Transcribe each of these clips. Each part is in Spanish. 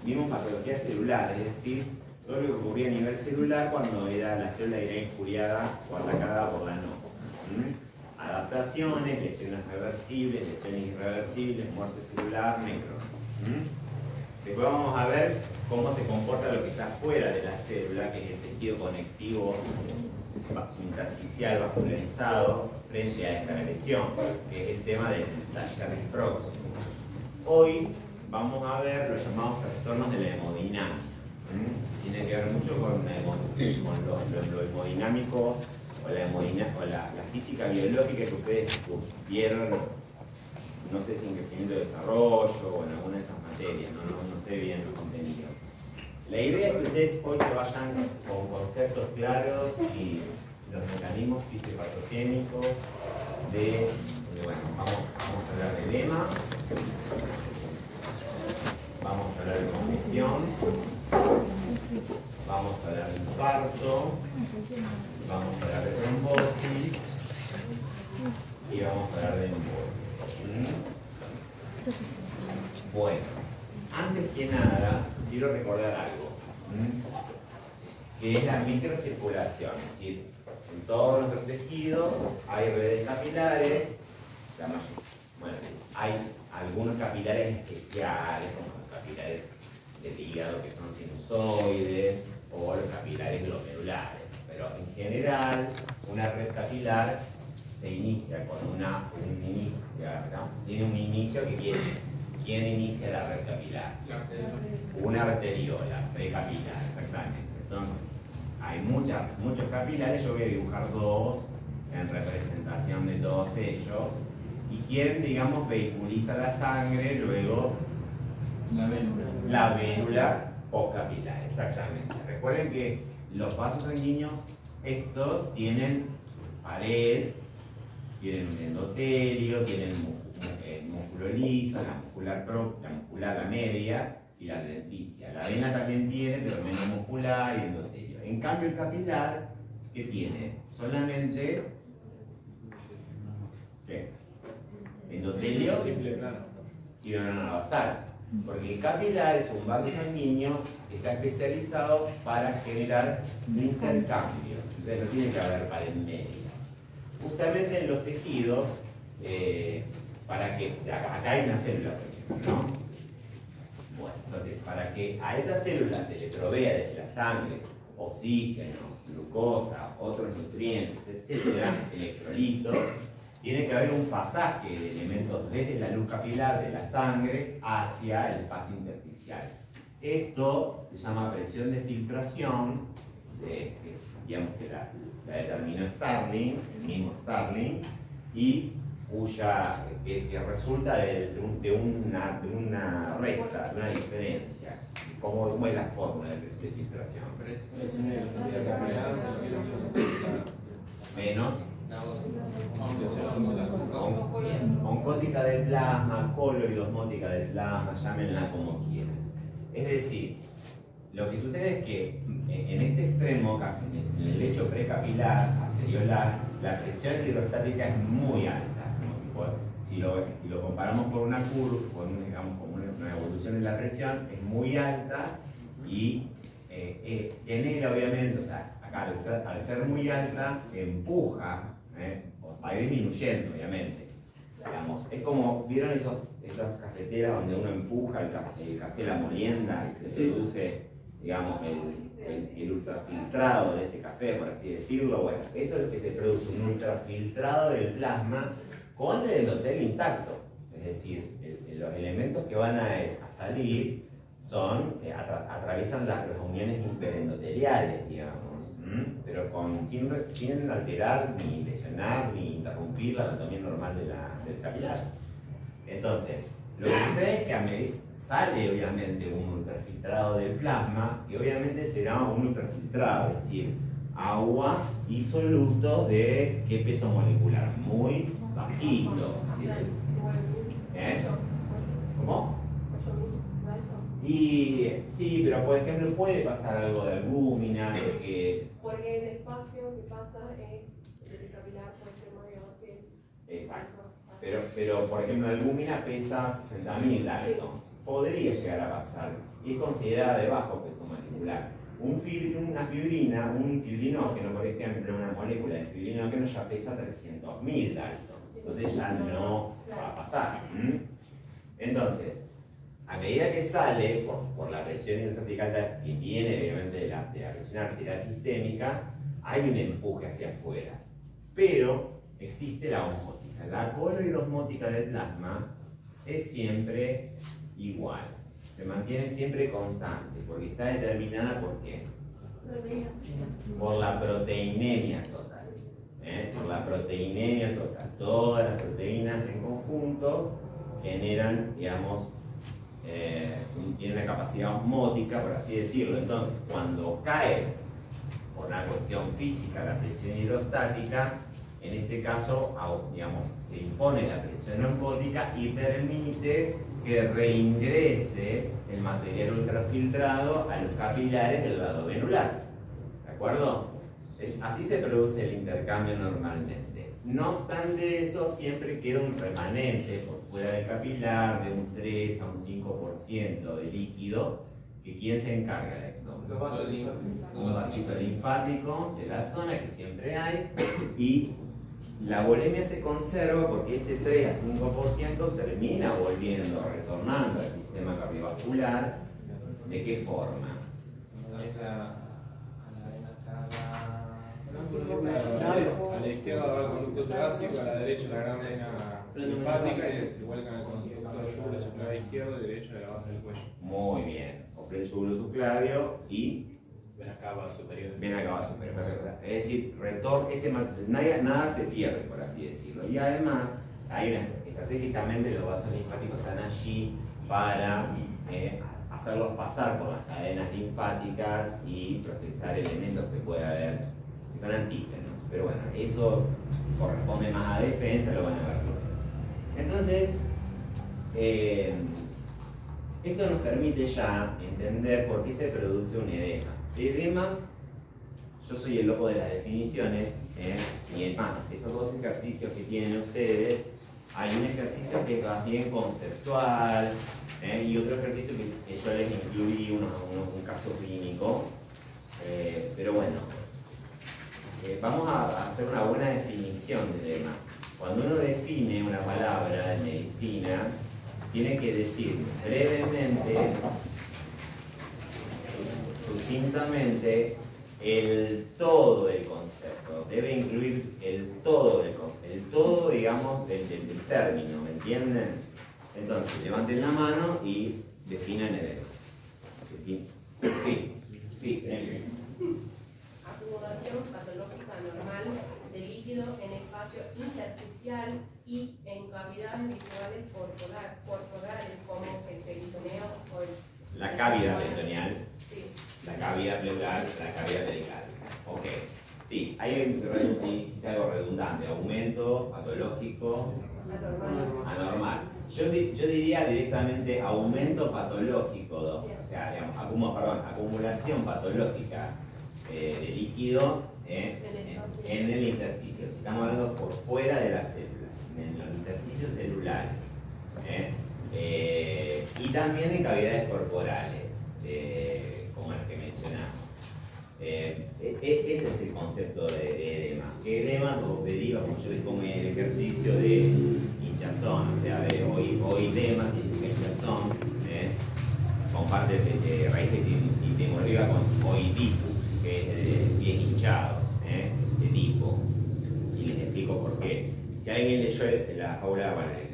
vimos patología celular, es decir, todo lo que ocurría a nivel celular cuando la célula era injuriada o atacada por la nox. Adaptaciones, lesiones reversibles, lesiones irreversibles, muerte celular, necrosis. Después vamos a ver cómo se comporta lo que está fuera de la célula, que es el tejido conectivo intersticial vascularizado frente a esta agresión, que es el tema del taller próximo. Hoy vamos a ver los llamados trastornos de la hemodinámica. Tiene que ver mucho con lo hemodinámico o la física biológica que ustedes vieron, no sé si en crecimiento y desarrollo o en alguna de esas materias, no sé bien los contenidos. La idea es que ustedes hoy se vayan con conceptos claros y los mecanismos fisiopatogénicos bueno, vamos a hablar de edema, vamos a hablar de congestión, vamos a hablar de infarto, vamos a hablar de trombosis y vamos a hablar de embolia. Bueno, antes que nada, quiero recordar algo, que es la microcirculación, es decir, en todos nuestros tejidos hay redes capilares, bueno, hay algunos capilares especiales, como los capilares del hígado que son sinusoides, o los capilares glomerulares, pero en general una red capilar se inicia con tiene un inicio que ¿quién es? ¿Quién inicia la red capilar? Una arteriola precapilar, exactamente. Entonces, hay muchos capilares, yo voy a dibujar dos en representación de todos ellos. ¿Y quién, digamos, vehiculiza la sangre? Luego, la vélula postcapilar, exactamente. Recuerden que los vasos sanguíneos, estos tienen pared, tienen un endotelio, tienen músculo liso, la muscular, la media y la adventicia. La vena también tiene, pero menos muscular y endotelio. En cambio, el capilar, ¿qué tiene? Solamente ¿qué? Endotelio y una basal. Porque el capilar es un vaso sanguíneo que está especializado para generar intercambios. Entonces no tiene que haber pared media. Justamente en los tejidos, para que, acá hay una célula, por ejemplo, ¿no? Bueno, entonces, para que a esa célula se le provea desde la sangre oxígeno, glucosa, otros nutrientes, etcétera, electrolitos, tiene que haber un pasaje de elementos desde la luz capilar de la sangre hacia el espacio intersticial. Esto se llama presión de filtración, digamos que la determinó Starling, el mismo Starling, y que resulta de una recta, de una diferencia. ¿Cómo es la fórmula de presión de filtración? Menos oncótica del plasma, coloidosmótica del plasma, llámenla como quieran. Es decir, lo que sucede es que en este extremo, en el lecho precapilar, arteriolar, la presión hidrostática es muy alta. Si lo comparamos con una curva, digamos, con una evolución de la presión, es muy alta y genera, obviamente, o sea, acá al ser muy alta, empuja, va disminuyendo, obviamente. Digamos, es como, ¿vieron esas cafeteras donde uno empuja el café, la molienda, y se produce, digamos, el ultrafiltrado de ese café, por así decirlo? Bueno, eso es lo que se produce, un ultrafiltrado del plasma con el endotelio intacto. Es decir, los elementos que van a salir atraviesan las uniones interendoteliales, digamos, pero sin alterar, ni lesionar, ni interrumpir la anatomía normal del capilar. Entonces, lo que sucede es que sale obviamente un ultrafiltrado del plasma, y obviamente será un ultrafiltrado, es decir, agua y solutos de ¿qué peso molecular? Muy bajito. ¿Cómo? Y sí, pero por ejemplo puede pasar algo de albúmina, porque el espacio que pasa en el capilar puede ser mayor que... Exacto. Pero por ejemplo, la albúmina pesa 60.000 daltons. podría llegar a pasar y es considerada de bajo peso molecular. Un fibrinógeno, por ejemplo, una molécula de fibrinógeno ya pesa 300.000 Dalton. Entonces ya no va a pasar. Entonces, a medida que sale, por la presión intracortical que viene obviamente de la presión arterial sistémica, hay un empuje hacia afuera. Pero existe la osmótica. La coloidosmótica del plasma es siempre igual. Se mantiene siempre constante, porque está determinada por qué? Por la proteinemia total. Por la proteinemia total. Todas las proteínas en conjunto generan, digamos, tienen una capacidad osmótica, por así decirlo. Entonces, cuando cae por una cuestión física la presión hidrostática, en este caso, digamos, se impone la presión osmótica y permite que reingrese el material ultrafiltrado a los capilares del lado venular. ¿De acuerdo? Así se produce el intercambio normalmente. No obstante eso, siempre queda un remanente por fuera del capilar de un 3 a un 5% de líquido, que ¿quién se encarga de esto? Un vasito linfático de la zona, que siempre hay, y la volemia se conserva porque ese 3 a 5% termina volviendo, retornando al sistema cardiovascular. ¿De qué forma? A la izquierda va el conducto torácico, a la derecha la gran vena linfática y se vuelca en el conducto yugulo subclavio izquierdo y derecho de la base del cuello. Muy bien. El yugulo subclavio y Vena cava superior. vena cava superior. Es decir, nada se pierde, por así decirlo. Y además, estratégicamente los vasos linfáticos están allí para hacerlos pasar por las cadenas linfáticas y procesar elementos que pueda haber, que son antígenos. Pero bueno, eso corresponde más a defensa, lo van a ver luego. Entonces, esto nos permite ya entender por qué se produce un edema. El edema, yo soy el loco de las definiciones, y es más, esos dos ejercicios que tienen ustedes, hay un ejercicio que es más bien conceptual, y otro ejercicio que yo les incluí un caso clínico, pero bueno, vamos a hacer una buena definición del edema. Cuando uno define una palabra en medicina, tiene que decir brevemente, sucintamente, el todo del concepto. Debe incluir el todo del concepto, el todo, digamos, del término, ¿me entienden? Entonces, levanten la mano y definan edema. Sí, Acumulación patológica normal de líquido en espacio intersticial y en cavidades visuales corporales como el peritoneo o el... la cavidad peritoneal, Sí. la cavidad pleural, la cavidad pericárdica. Ok. Sí, hay algo redundante, aumento patológico anormal. Yo diría directamente aumento patológico, o sea, digamos, acumulación patológica de líquido en el intersticio. Si estamos hablando por fuera de la célula, en los intersticios celulares. Y también en cavidades corporales, como las que mencionamos. Ese es el concepto de edema. Edema deriva, como yo les pongo en el ejercicio, de hinchazón, o sea, de oidema significa hinchazón, comparte raíz etimológica con oidipus, que es de pies hinchados, de tipo. Y les explico por qué. Si alguien leyó la fábula, bueno, es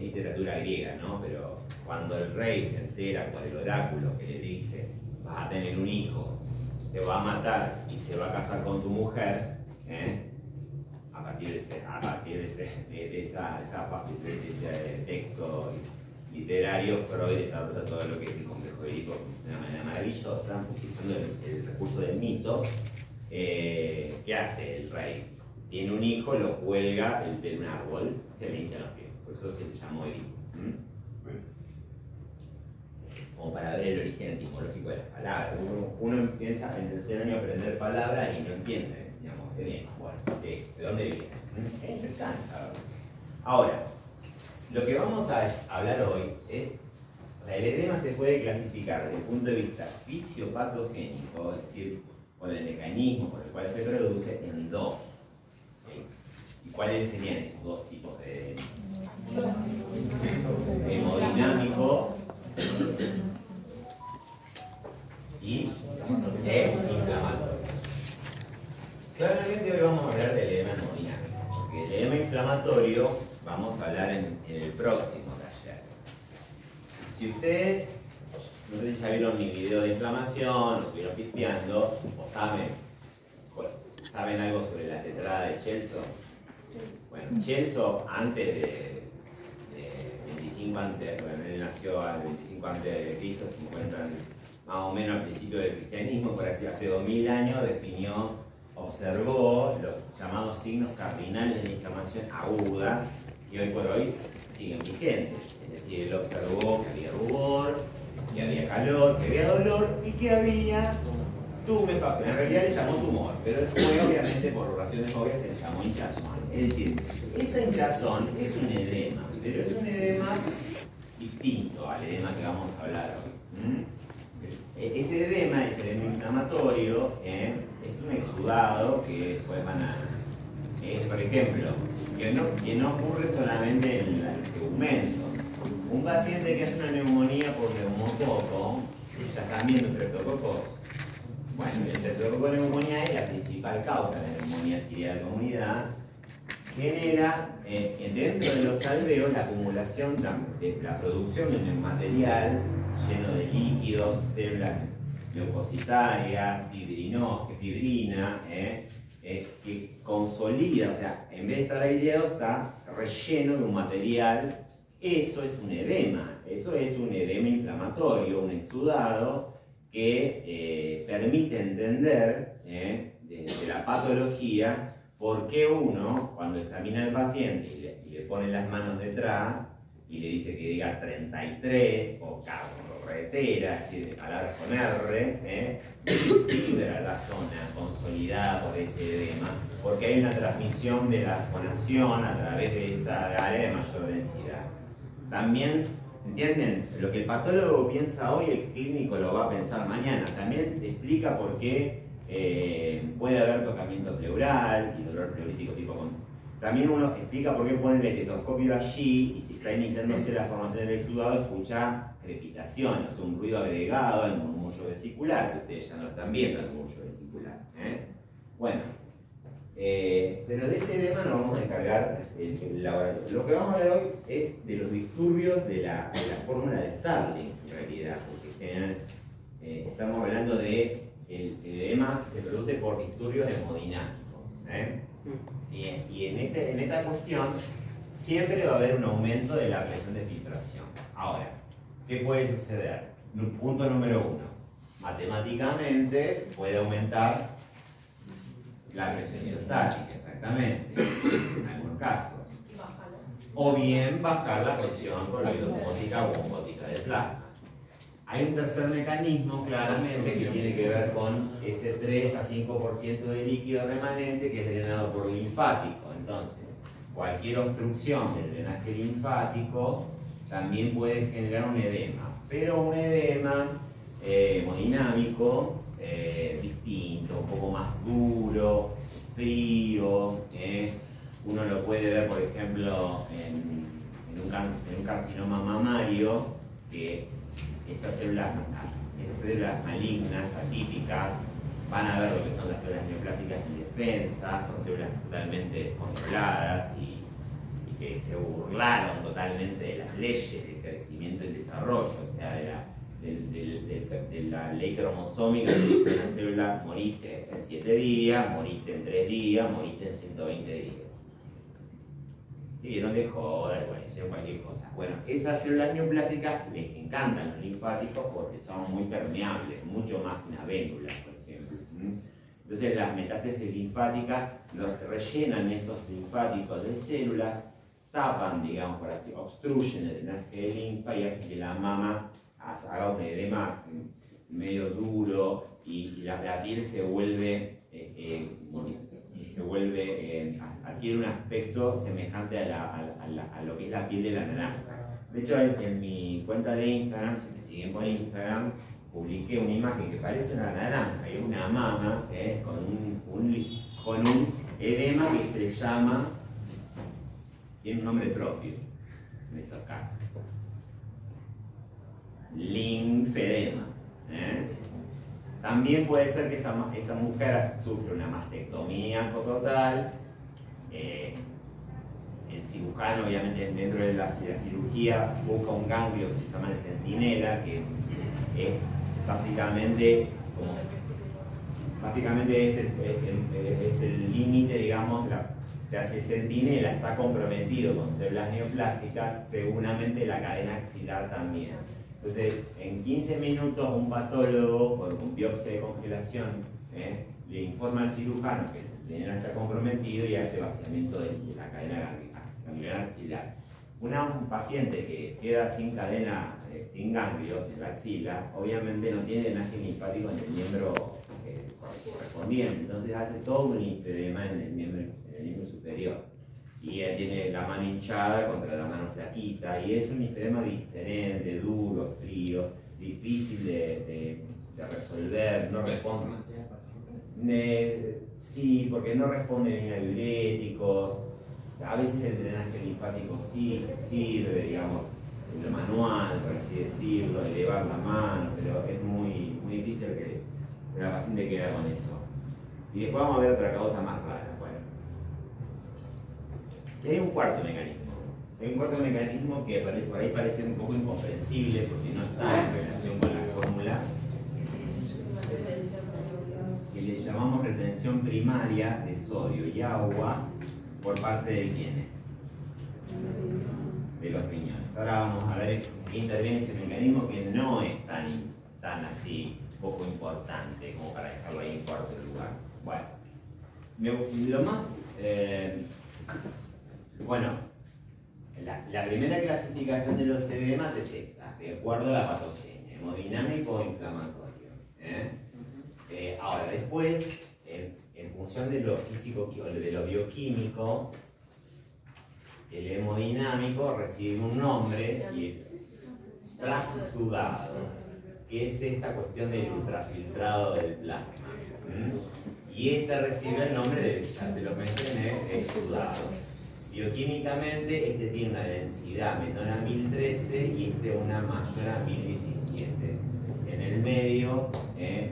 literatura griega, ¿no? Pero cuando el rey se entera por el oráculo que le dice, vas a tener un hijo, te va a matar y se va a casar con tu mujer, a partir de ese texto literario, Freud desarrolla todo lo que es el complejo edípico de una manera maravillosa, utilizando el recurso del mito. ¿Qué hace el rey? Tiene un hijo, lo cuelga de un árbol, se le hinchan los pies, por eso se le llamó Edipo. Como para ver el origen etimológico de las palabras. Uno empieza en el tercer año a aprender palabras y no entiende, digamos, edema. Bueno, ¿de dónde viene? Es interesante. Ahora, lo que vamos a hablar hoy es O sea, el edema se puede clasificar desde el punto de vista fisiopatogénico, es decir, con el mecanismo por el cual se produce, en dos. ¿Sí? ¿Y cuáles serían esos dos tipos de edema? Hemodinámico y inflamatorio. Claramente hoy vamos a hablar del edema hemodinámico, porque el edema inflamatorio vamos a hablar en el próximo taller. Si ustedes, no sé si ya vieron mi video de inflamación, o estuvieron pispeando, o saben algo sobre la tetrada de Celso. Bueno, Celso, antes de 25 antes, bueno, él nació al 25 antes de Cristo, se encuentran más o menos al principio del cristianismo, por así hace 2000 años observó los llamados signos cardinales de la inflamación aguda, que hoy por hoy siguen vigentes. Es decir, él observó que había rubor, que había calor, que había dolor y que había tumefacción. En realidad le llamó tumor, pero después, obviamente, por razones obvias, se le llamó hinchazón. Es decir, esa hinchazón es un edema, pero es un edema distinto al edema que vamos a hablar hoy. Ese edema, ese edema inflamatorio, es un exudado que después van a... por ejemplo, que no ocurre solamente en el tegumento. Un paciente que hace una neumonía por neumococo, ya están viendo streptococos. Bueno, el streptococo de neumonía es la principal causa de la neumonía adquirida de la comunidad. Genera dentro de los alveos la acumulación de la producción de un material lleno de líquidos, células leucocitarias, fibrina, que consolida, o sea, en vez de estar aireado, está relleno de un material. Eso es un edema, eso es un edema inflamatorio, un exudado que permite entender de la patología por qué uno, cuando examina al paciente y le pone las manos detrás y le dice que diga 33 o carretera, es decir, palabras con R, libera la zona consolidada por ese edema, porque hay una transmisión de la fonación a través de esa área de mayor densidad. También, ¿entienden? Lo que el patólogo piensa hoy, el clínico lo va a pensar mañana. También te explica por qué puede haber tocamiento pleural y dolor pleurítico tipo con... También uno explica por qué pone el estetoscopio allí y si está iniciándose la formación del exudado escucha crepitación, o sea, un ruido agregado al murmullo vesicular, que ustedes ya no están viendo el murmullo vesicular. Bueno, pero de ese edema nos vamos a encargar el laboratorio. Lo que vamos a ver hoy es de los disturbios de la fórmula de Starling, en realidad, porque estamos hablando de el edema que se produce por disturbios hemodinámicos. Y en esta cuestión siempre va a haber un aumento de la presión de filtración. Ahora, ¿qué puede suceder? Punto número 1. Matemáticamente puede aumentar la presión isostática, exactamente, en algunos casos. O bien bajar la presión coloidosmótica o osmótica del plasma. Hay un tercer mecanismo claramente que tiene que ver con ese 3 a 5% de líquido remanente que es drenado por el linfático. Entonces, cualquier obstrucción del drenaje linfático también puede generar un edema, pero un edema hemodinámico distinto, un poco más duro, frío. Uno lo puede ver, por ejemplo, en un carcinoma mamario, que esas células malignas, atípicas, van a ver lo que son las células neoplásicas indefensas, son células totalmente controladas y que se burlaron totalmente de las leyes del crecimiento y desarrollo, o sea, de la ley cromosómica que dice una célula moriste en 7 días, moriste en 3 días, moriste en 120 días. Y no de joder, hicieron cualquier cosa. Bueno, esas células neoplásicas les encantan los linfáticos porque son muy permeables, mucho más que una vénula, por ejemplo. Entonces las metástasis linfáticas los rellenan esos linfáticos de células, tapan, digamos por así, obstruyen el drenaje de linfa y hacen que la mama haga un edema medio duro y la piel se vuelve adquiere un aspecto semejante a lo que es la piel de la naranja. De hecho, en mi cuenta de Instagram, si me siguen por Instagram, publiqué una imagen que parece una naranja y una mama con un edema que se le llama, tiene un nombre propio en estos casos, linfedema. También puede ser que esa mujer sufre una mastectomía total. El cirujano, obviamente, dentro de la cirugía busca un ganglio que se llama el centinela, que es básicamente es el límite, digamos, o sea, si el centinela está comprometido con células neoplásicas, seguramente la cadena axilar también. Entonces, en 15 minutos un patólogo con biopsia de congelación le informa al cirujano que el centinela está comprometido y hace vaciamiento de la cadena ganglionar axilar. Un paciente que queda sin cadena, sin ganglios en la axila, obviamente no tiene drenaje linfático en el miembro correspondiente, entonces hace todo un linfedema en el miembro superior. Y él tiene la mano hinchada contra la mano flaquita, y es un linfedema diferente, duro, frío, difícil de resolver, no responde. Sí, porque no responde bien a diuréticos. A veces el drenaje linfático sí sirve, digamos, en lo manual, por así decirlo, elevar la mano, pero es muy difícil que la paciente quede con eso. Y después vamos a ver otra causa más rara. Bueno. Y hay un cuarto mecanismo. Hay un cuarto mecanismo que por ahí parece un poco incomprensible porque no está en relación con la fórmula, que le llamamos retención primaria de sodio y agua. ¿Por parte de quiénes? De los riñones. Ahora vamos a ver qué interviene ese mecanismo, que no es tan así poco importante como para dejarlo ahí en cuarto lugar. Bueno, lo más... bueno, la primera clasificación de los edemas es esta, de acuerdo a la patogenia, hemodinámico o inflamatorio. Ahora, después, en función de lo físico, de lo bioquímico, el hemodinámico recibe un nombre y es trasudado, que es esta cuestión del ultrafiltrado del plasma. Y este recibe el nombre de, ya se lo mencioné, exudado. Bioquímicamente, este tiene una densidad menor a 1013 y este una mayor a 1017. En el medio,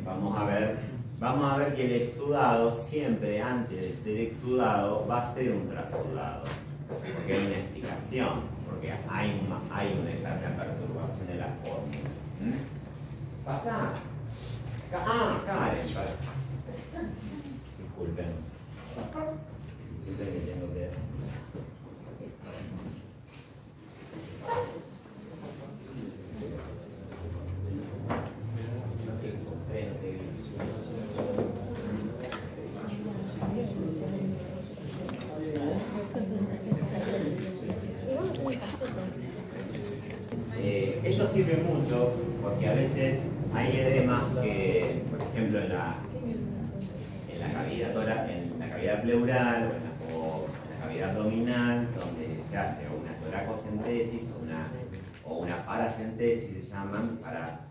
vamos a ver que el exudado siempre, antes de ser exudado, va a ser un trasudado. Porque hay una explicación, porque hay una perturbación de la fórmula. ¿Pasa? Karen. Disculpen. Disculpen que tengo que... Esto sirve mucho porque a veces hay edemas que, por ejemplo, en la cavidad pleural o en la cavidad abdominal, donde se hace una toracocentesis o una paracentesis, se llaman, para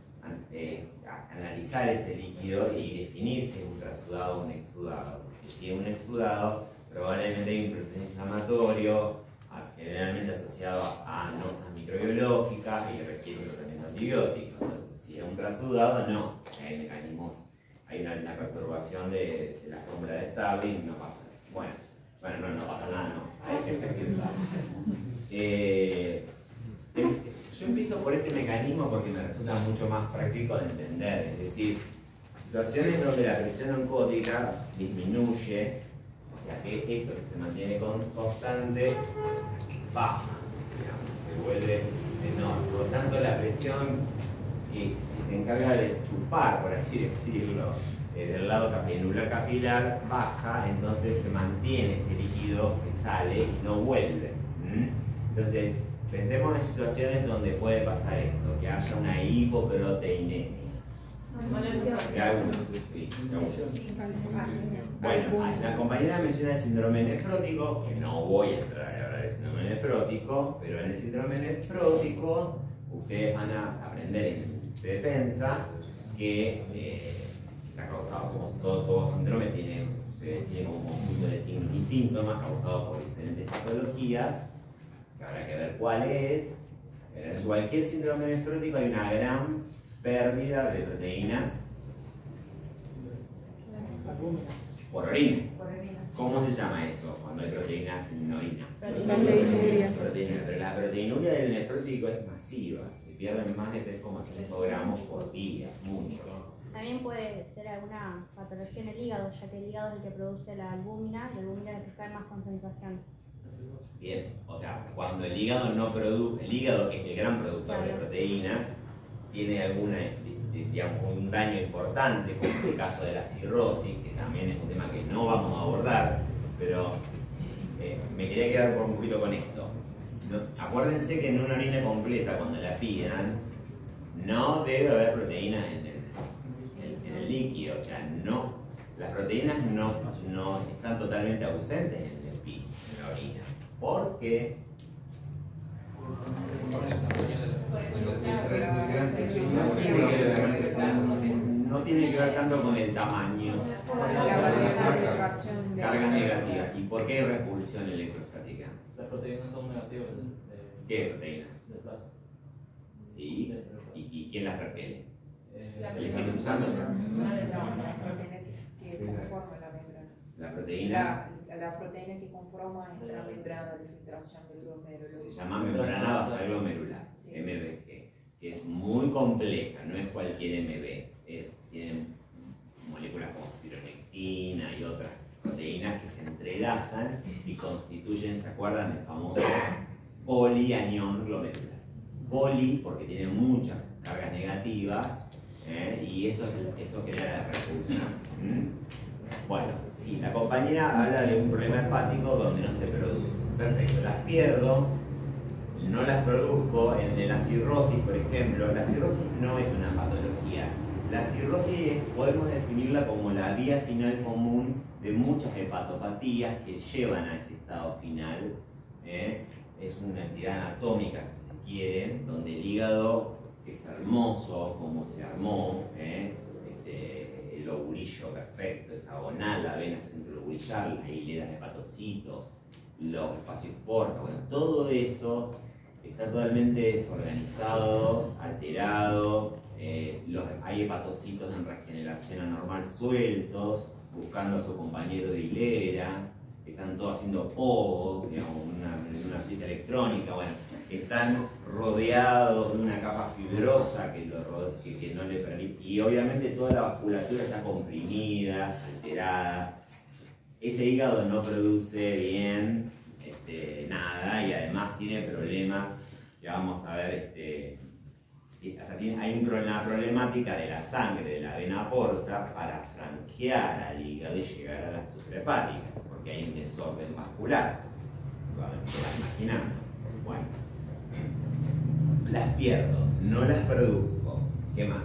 analizar ese líquido y definir si es un trasudado o un exudado. Si es un exudado, probablemente hay un proceso inflamatorio, generalmente asociado a anosas microbiológicas y requiere un tratamiento antibiótico. Entonces, si es un trasudado, no. Hay mecanismos, hay una perturbación de la fórmula de Starling, no pasa nada. Bueno, no pasa nada, no. Hay que efectivizar. Yo empiezo por este mecanismo porque me resulta mucho más práctico de entender. Es decir, situaciones donde la presión oncótica disminuye, o sea que esto que se mantiene constante baja, digamos, se vuelve menor. Por lo tanto, la presión que se encarga de chupar, por así decirlo, del lado capilar capilar baja, entonces se mantiene este líquido que sale y no vuelve. Entonces, pensemos en situaciones donde puede pasar esto, que haya una hipoproteinemia. Bueno, la compañera menciona el síndrome nefrótico, que no voy a entrar ahora síndrome nefrótico, pero en el síndrome nefrótico ustedes van a aprender en defensa que está causado, como todo síndrome tiene como un conjunto de signos y síntomas causados por diferentes patologías, que habrá que ver cuál es. En cualquier síndrome nefrótico hay una gran pérdida de proteínas por orina. ¿Cómo se llama eso cuando hay proteínas en orina? Proteinuria. Pero la proteinuria del nefrótico es masiva, se pierden más de 3,5 gramos por día, mucho. También puede ser alguna patología en el hígado, ya que el hígado es el que produce la albúmina y la que está en más concentración. Bien, o sea, cuando el hígado no produce, el hígado que es el gran productor de proteínas, tiene alguna, digamos, un daño importante, como en el caso de la cirrosis, que también es un tema que no vamos a abordar, pero me quería quedar por un poquito con esto. Acuérdense que en una orina completa, cuando la pidan, no debe haber proteínas en el líquido, o sea, no, las proteínas no están totalmente ausentes en el pis, en la orina. ¿Por qué? No tiene que ver tanto con el tamaño. Carga negativa. ¿Y por qué repulsión electrostática? Las proteínas son negativas. ¿Qué proteínas? De plasma. ¿Sí? ¿Y quién las repele? ¿El Espíritu Santo? La proteína que conforma la membrana. ¿La proteína? La proteína que conforma la membrana de filtración del glomérulo. Se llama membrana basal glomerular, MBG, que es muy compleja, no es cualquier MB, tienen moléculas como fibronectina y otras proteínas que se entrelazan y constituyen, ¿se acuerdan del famoso polianión glomerular? Poli porque tiene muchas cargas negativas y eso genera la repulsión. Bueno, sí, la compañera habla de un problema hepático donde no se produce. Perfecto, las pierdo, no las produzco. En la cirrosis, por ejemplo, la cirrosis no es una patología. La cirrosis podemos definirla como la vía final común de muchas hepatopatías que llevan a ese estado final. Es una entidad anatómica, si se quieren, donde el hígado es hermoso, como se armó, el ovurillo perfecto, hexagonal, la vena centrourigular, las hileras de hepatocitos, los espacios porta, bueno, todo eso está totalmente desorganizado, alterado, hay hepatocitos en regeneración anormal sueltos, buscando a su compañero de hilera, están todos haciendo pogo, digamos, una fiesta electrónica, bueno, están rodeados de una capa fibrosa que no le permite, y obviamente toda la vasculatura está comprimida, alterada. Ese hígado no produce bien nada y además tiene problemas, ya vamos a ver, o sea, hay una problemática de la sangre de la vena porta para franquear al hígado y llegar a la suprahepática, porque hay un desorden vascular. ¿Se la imaginan? Bueno, las pierdo, no las produzco. ¿Qué más?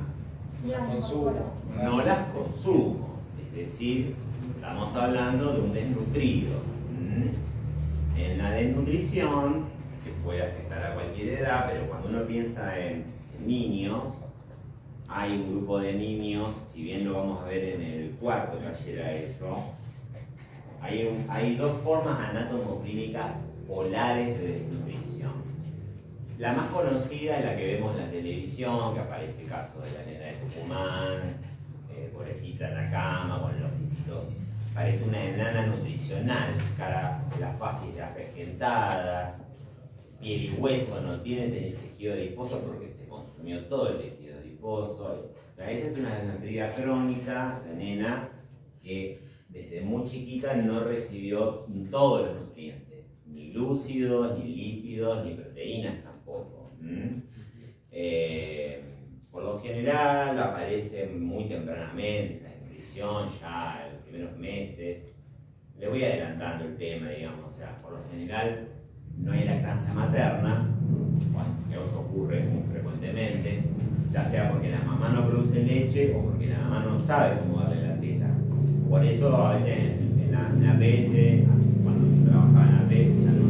No las consumo. Es decir, estamos hablando de un desnutrido. En la desnutrición, que puede afectar a cualquier edad, pero cuando uno piensa en niños, hay un grupo de niños, si bien lo vamos a ver en el cuarto taller a eso, hay dos formas anatomoclínicas polares de desnutrición. La más conocida es la que vemos en la televisión, que aparece el caso de la nena de Tucumán, pobrecita en la cama, con los piecitos. Parece una enana nutricional, las facies regentadas, piel y hueso no tiene tejido adiposo porque se consumió todo el tejido adiposo. O sea, esa es una desnutrida crónica, la nena, que desde muy chiquita no recibió todos los nutrientes, ni lúcidos, ni lípidos, ni proteínas tampoco. Por lo general aparece muy tempranamente esa desnutrición, ya en los primeros meses. Le voy adelantando el tema, digamos, o sea, por lo general no hay lactancia materna, bueno, que eso ocurre muy frecuentemente, ya sea porque la mamá no produce leche o porque la mamá no sabe cómo darle la teta. Por eso a veces en la APS, cuando yo trabajaba en la APS, ya no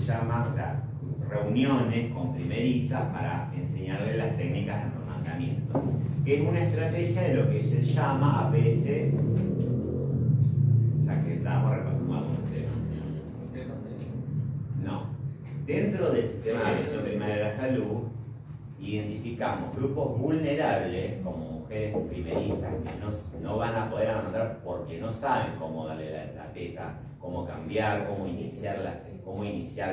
llama, o sea, reuniones con primerizas para enseñarles las técnicas de amamantamiento, que es una estrategia de lo que se llama APS, ya que estamos repasando algunos temas. No. Dentro del sistema de atención primaria de la salud, identificamos grupos vulnerables como mujeres primerizas que no van a poder amamantar porque no saben cómo darle la teta, cómo cambiar, cómo iniciar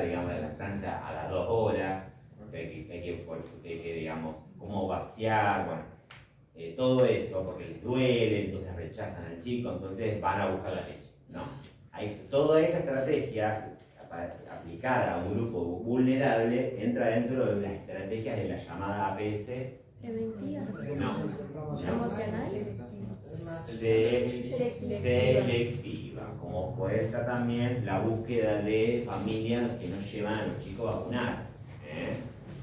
digamos, la lactancia a las 2 horas, que digamos, cómo vaciar, bueno, todo eso, porque les duele, entonces rechazan al chico, entonces van a buscar la leche. No, hay toda esa estrategia aplicada a un grupo vulnerable entra dentro de las estrategias de la llamada APS Preventiva. no, Emocional. Selectiva, como puede ser también la búsqueda de familias que no llevan a los chicos a vacunar.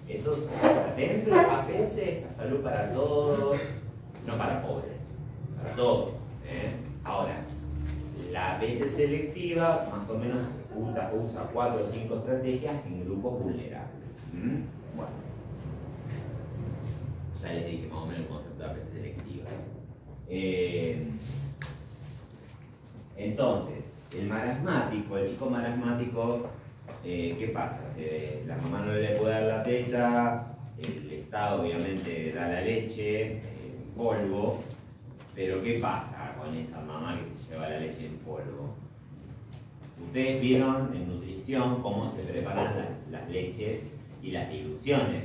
Eso es dentro de APS, esa salud para todos, no para pobres, para todos. Ahora, la APS selectiva más o menos usa 4 o 5 estrategias en grupos vulnerables. Bueno, ya les dije más o menos el concepto de APS selectiva. Entonces, el marasmático, el chico marasmático, ¿qué pasa? La mamá no le puede dar la teta, el Estado obviamente da la leche en polvo, pero ¿qué pasa con esa mamá que se lleva la leche en polvo? Ustedes vieron en nutrición cómo se preparan las leches y las diluciones.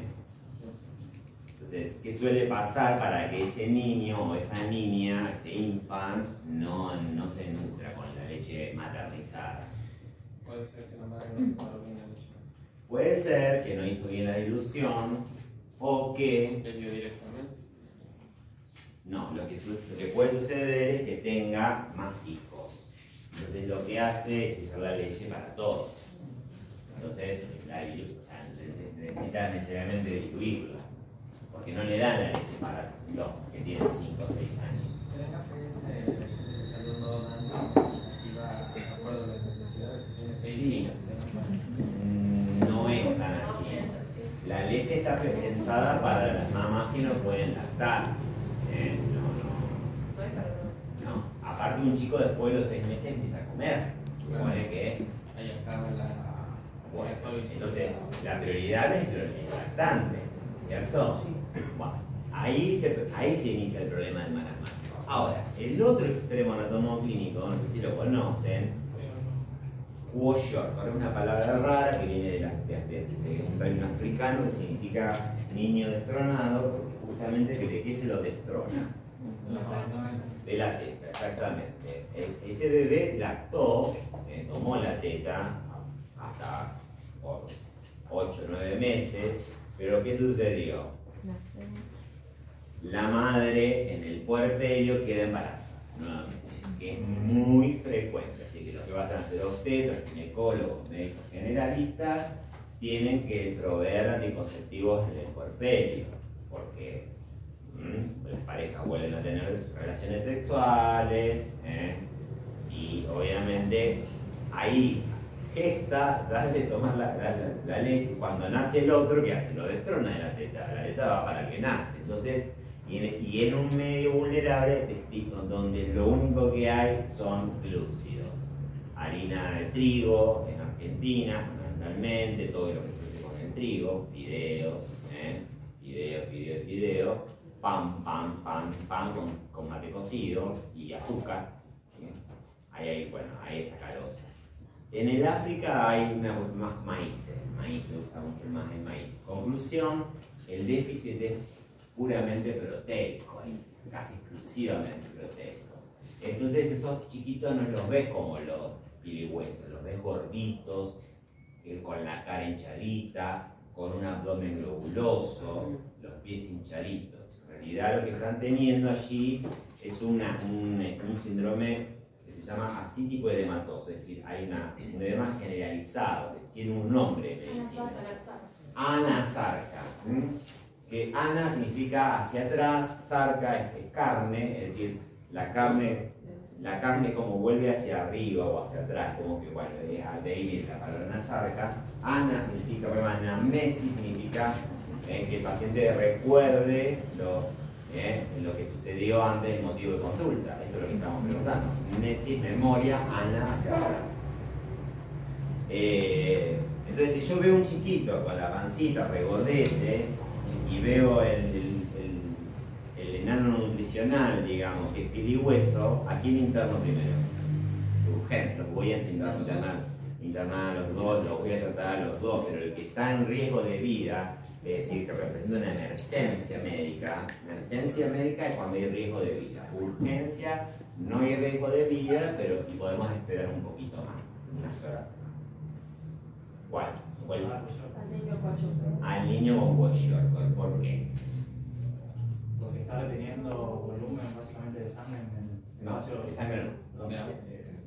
Entonces, ¿qué suele pasar para que ese niño o esa niña, ese infant, no se nutra con la leche maternizada? Puede ser que la madre no preparó bien la leche. Puede ser que no hizo bien la dilución o que... ¿Le dio directamente? No, lo que puede suceder es que tenga más hijos. Entonces lo que hace es usar la leche para todos. Entonces necesita necesariamente diluirla. Porque no le dan la leche para los que tienen 5 o 6 años. ¿Pero la APS salud no donante iba de acuerdo a las necesidades? Sí, no es tan así. La leche está pensada para las mamás que no pueden lactar. No. Aparte un chico después de los 6 meses empieza a comer. Supone que... Ahí acaba la... Bueno, entonces la prioridad es el lactante, ¿cierto? Bueno, ahí se inicia el problema del marasmático. Ahora, el otro extremo anatomoclínico, no sé si lo conocen, kwashiorkor, es una palabra rara que viene de un término africano que significa niño destronado, justamente de qué se lo destrona. De la teta, exactamente. Ese bebé lactó, tomó la teta hasta 8 o 9 meses, pero ¿qué sucedió? La madre en el puerperio queda embarazada, nuevamente, que es muy frecuente, así que los que van a hacer obstetras, ginecólogos, médicos generalistas, tienen que proveer anticonceptivos en el puerperio, porque las parejas vuelven a tener relaciones sexuales, y obviamente ahí gesta, da de tomar la leche. Cuando nace el otro, ¿qué hace? Lo destrona de la teta va para el que nace. Entonces, y en un medio vulnerable, donde lo único que hay son glúcidos, harina de trigo en Argentina, fundamentalmente, todo lo que se hace con el trigo, fideos, pan con mate cocido y azúcar. Ahí hay sacarosa. En el África hay más maíz, se usa mucho más el maíz. Conclusión, el déficit es puramente proteico, casi exclusivamente proteico. Entonces esos chiquitos no los ves como los pilihuesos, los ves gorditos, con la cara hinchadita, con un abdomen globuloso, los pies hinchaditos. En realidad lo que están teniendo allí es un síndrome que se llama ascítico edematoso, es decir, hay un edema generalizado, tiene un nombre en medicina. Anasarca. Que ana significa hacia atrás, sarca es carne, es decir, la carne la carne como vuelve hacia arriba o hacia atrás, como que bueno, de ahí viene la palabra nasarca. Ana significa hermana, Messi significa que el paciente recuerde lo que sucedió antes del motivo de consulta. Eso es lo que estamos preguntando. Messi, memoria, Ana hacia atrás. Entonces, si yo veo un chiquito con la pancita regordete y veo el enano nutricional, digamos, que es piel y hueso, ¿a quién interno primero? Urgente, los voy a internar a los dos, los voy a tratar a los dos, pero el que está en riesgo de vida, es decir, que representa una emergencia médica es cuando hay riesgo de vida. Urgencia, no hay riesgo de vida, pero podemos esperar un poquito más, unas horas más. ¿Cuál? Al niño con Kwashiorkor. Al niño con Kwashiorkor. ¿Por qué? Porque está reteniendo volumen básicamente de sangre en el No, espacio. de sangre no. Donde,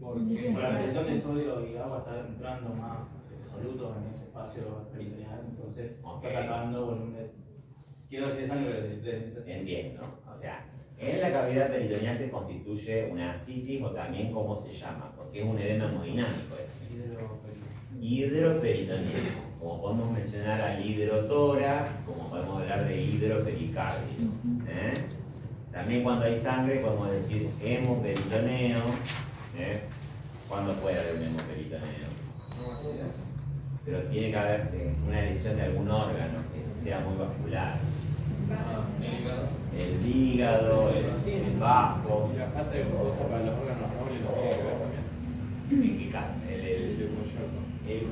Porque por la presión de sodio y agua está entrando más solutos en ese espacio peritoneal, entonces está sacando volumen. Quiero decir sangre Entiendo. O sea, en la cavidad peritoneal se constituye una ascitis o también cómo se llama, porque es un edema hemodinámico. Hidroperitoneal. Como podemos mencionar al hidrotórax, como podemos hablar de hidropericardio. También cuando hay sangre podemos decir hemoperitoneo. ¿Cuándo puede haber un hemoperitoneo? Pero tiene que haber una lesión de algún órgano que sea muy vascular. El hígado, el bajo. Y la falta de glucosa para los órganos nobles no tiene que ver también. ¿En qué caso?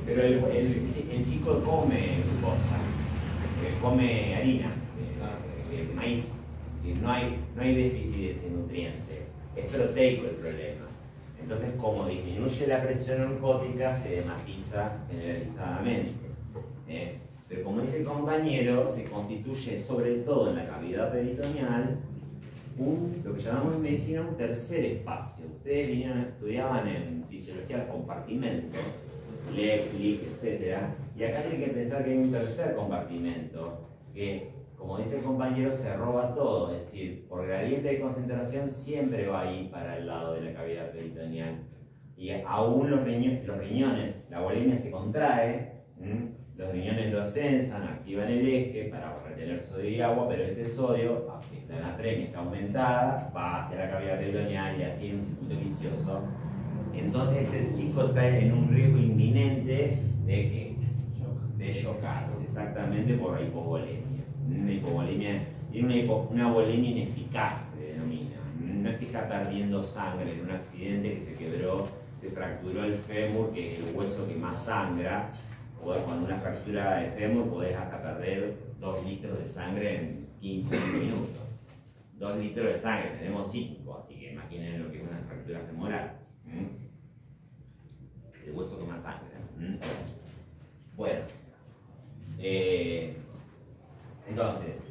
Pero el chico come glucosa, come harina, maíz. Es decir, no hay déficit de ese nutriente. Es proteico el problema. Entonces, como disminuye la presión oncótica, se hematiza generalizadamente. Pero como dice el compañero, se constituye sobre todo en la cavidad peritoneal lo que llamamos en medicina un tercer espacio. Ustedes estudiaban en fisiología los compartimentos, Leplich, etc. Y acá tienen que pensar que hay un tercer compartimento que, como dice el compañero, se roba todo. Es decir, por gradiente de concentración siempre va a ir para el lado de la cavidad peritoneal. Y aún los riñones, la volemia se contrae, los riñones lo censan, activan el eje para retener sodio y agua, pero ese sodio, aunque está en la natremia, está aumentada, va hacia la cavidad peritoneal y así en un circuito vicioso. Entonces ese chico está en un riesgo inminente de ¿qué? De chocarse, exactamente por hipovolemia. Una hipovolemia tiene una volemia ineficaz, se denomina. No es que está perdiendo sangre en un accidente que se quebró, se fracturó el fémur, que es el hueso que más sangra. Cuando una fractura de fémur podés hasta perder 2 litros de sangre en 15 minutos. 2 litros de sangre, tenemos 5, así que imaginen lo que es una fractura femoral. El hueso que más sangra. Bueno, entonces,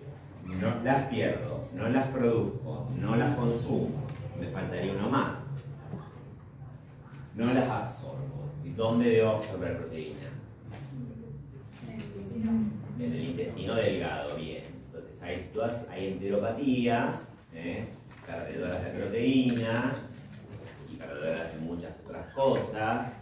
no las pierdo, no las produzco, no las consumo, me faltaría uno más. No las absorbo. ¿Y dónde debo absorber proteínas? En el intestino delgado, bien. Entonces hay enteropatías, perdedoras de proteína y perdedoras de muchas otras cosas.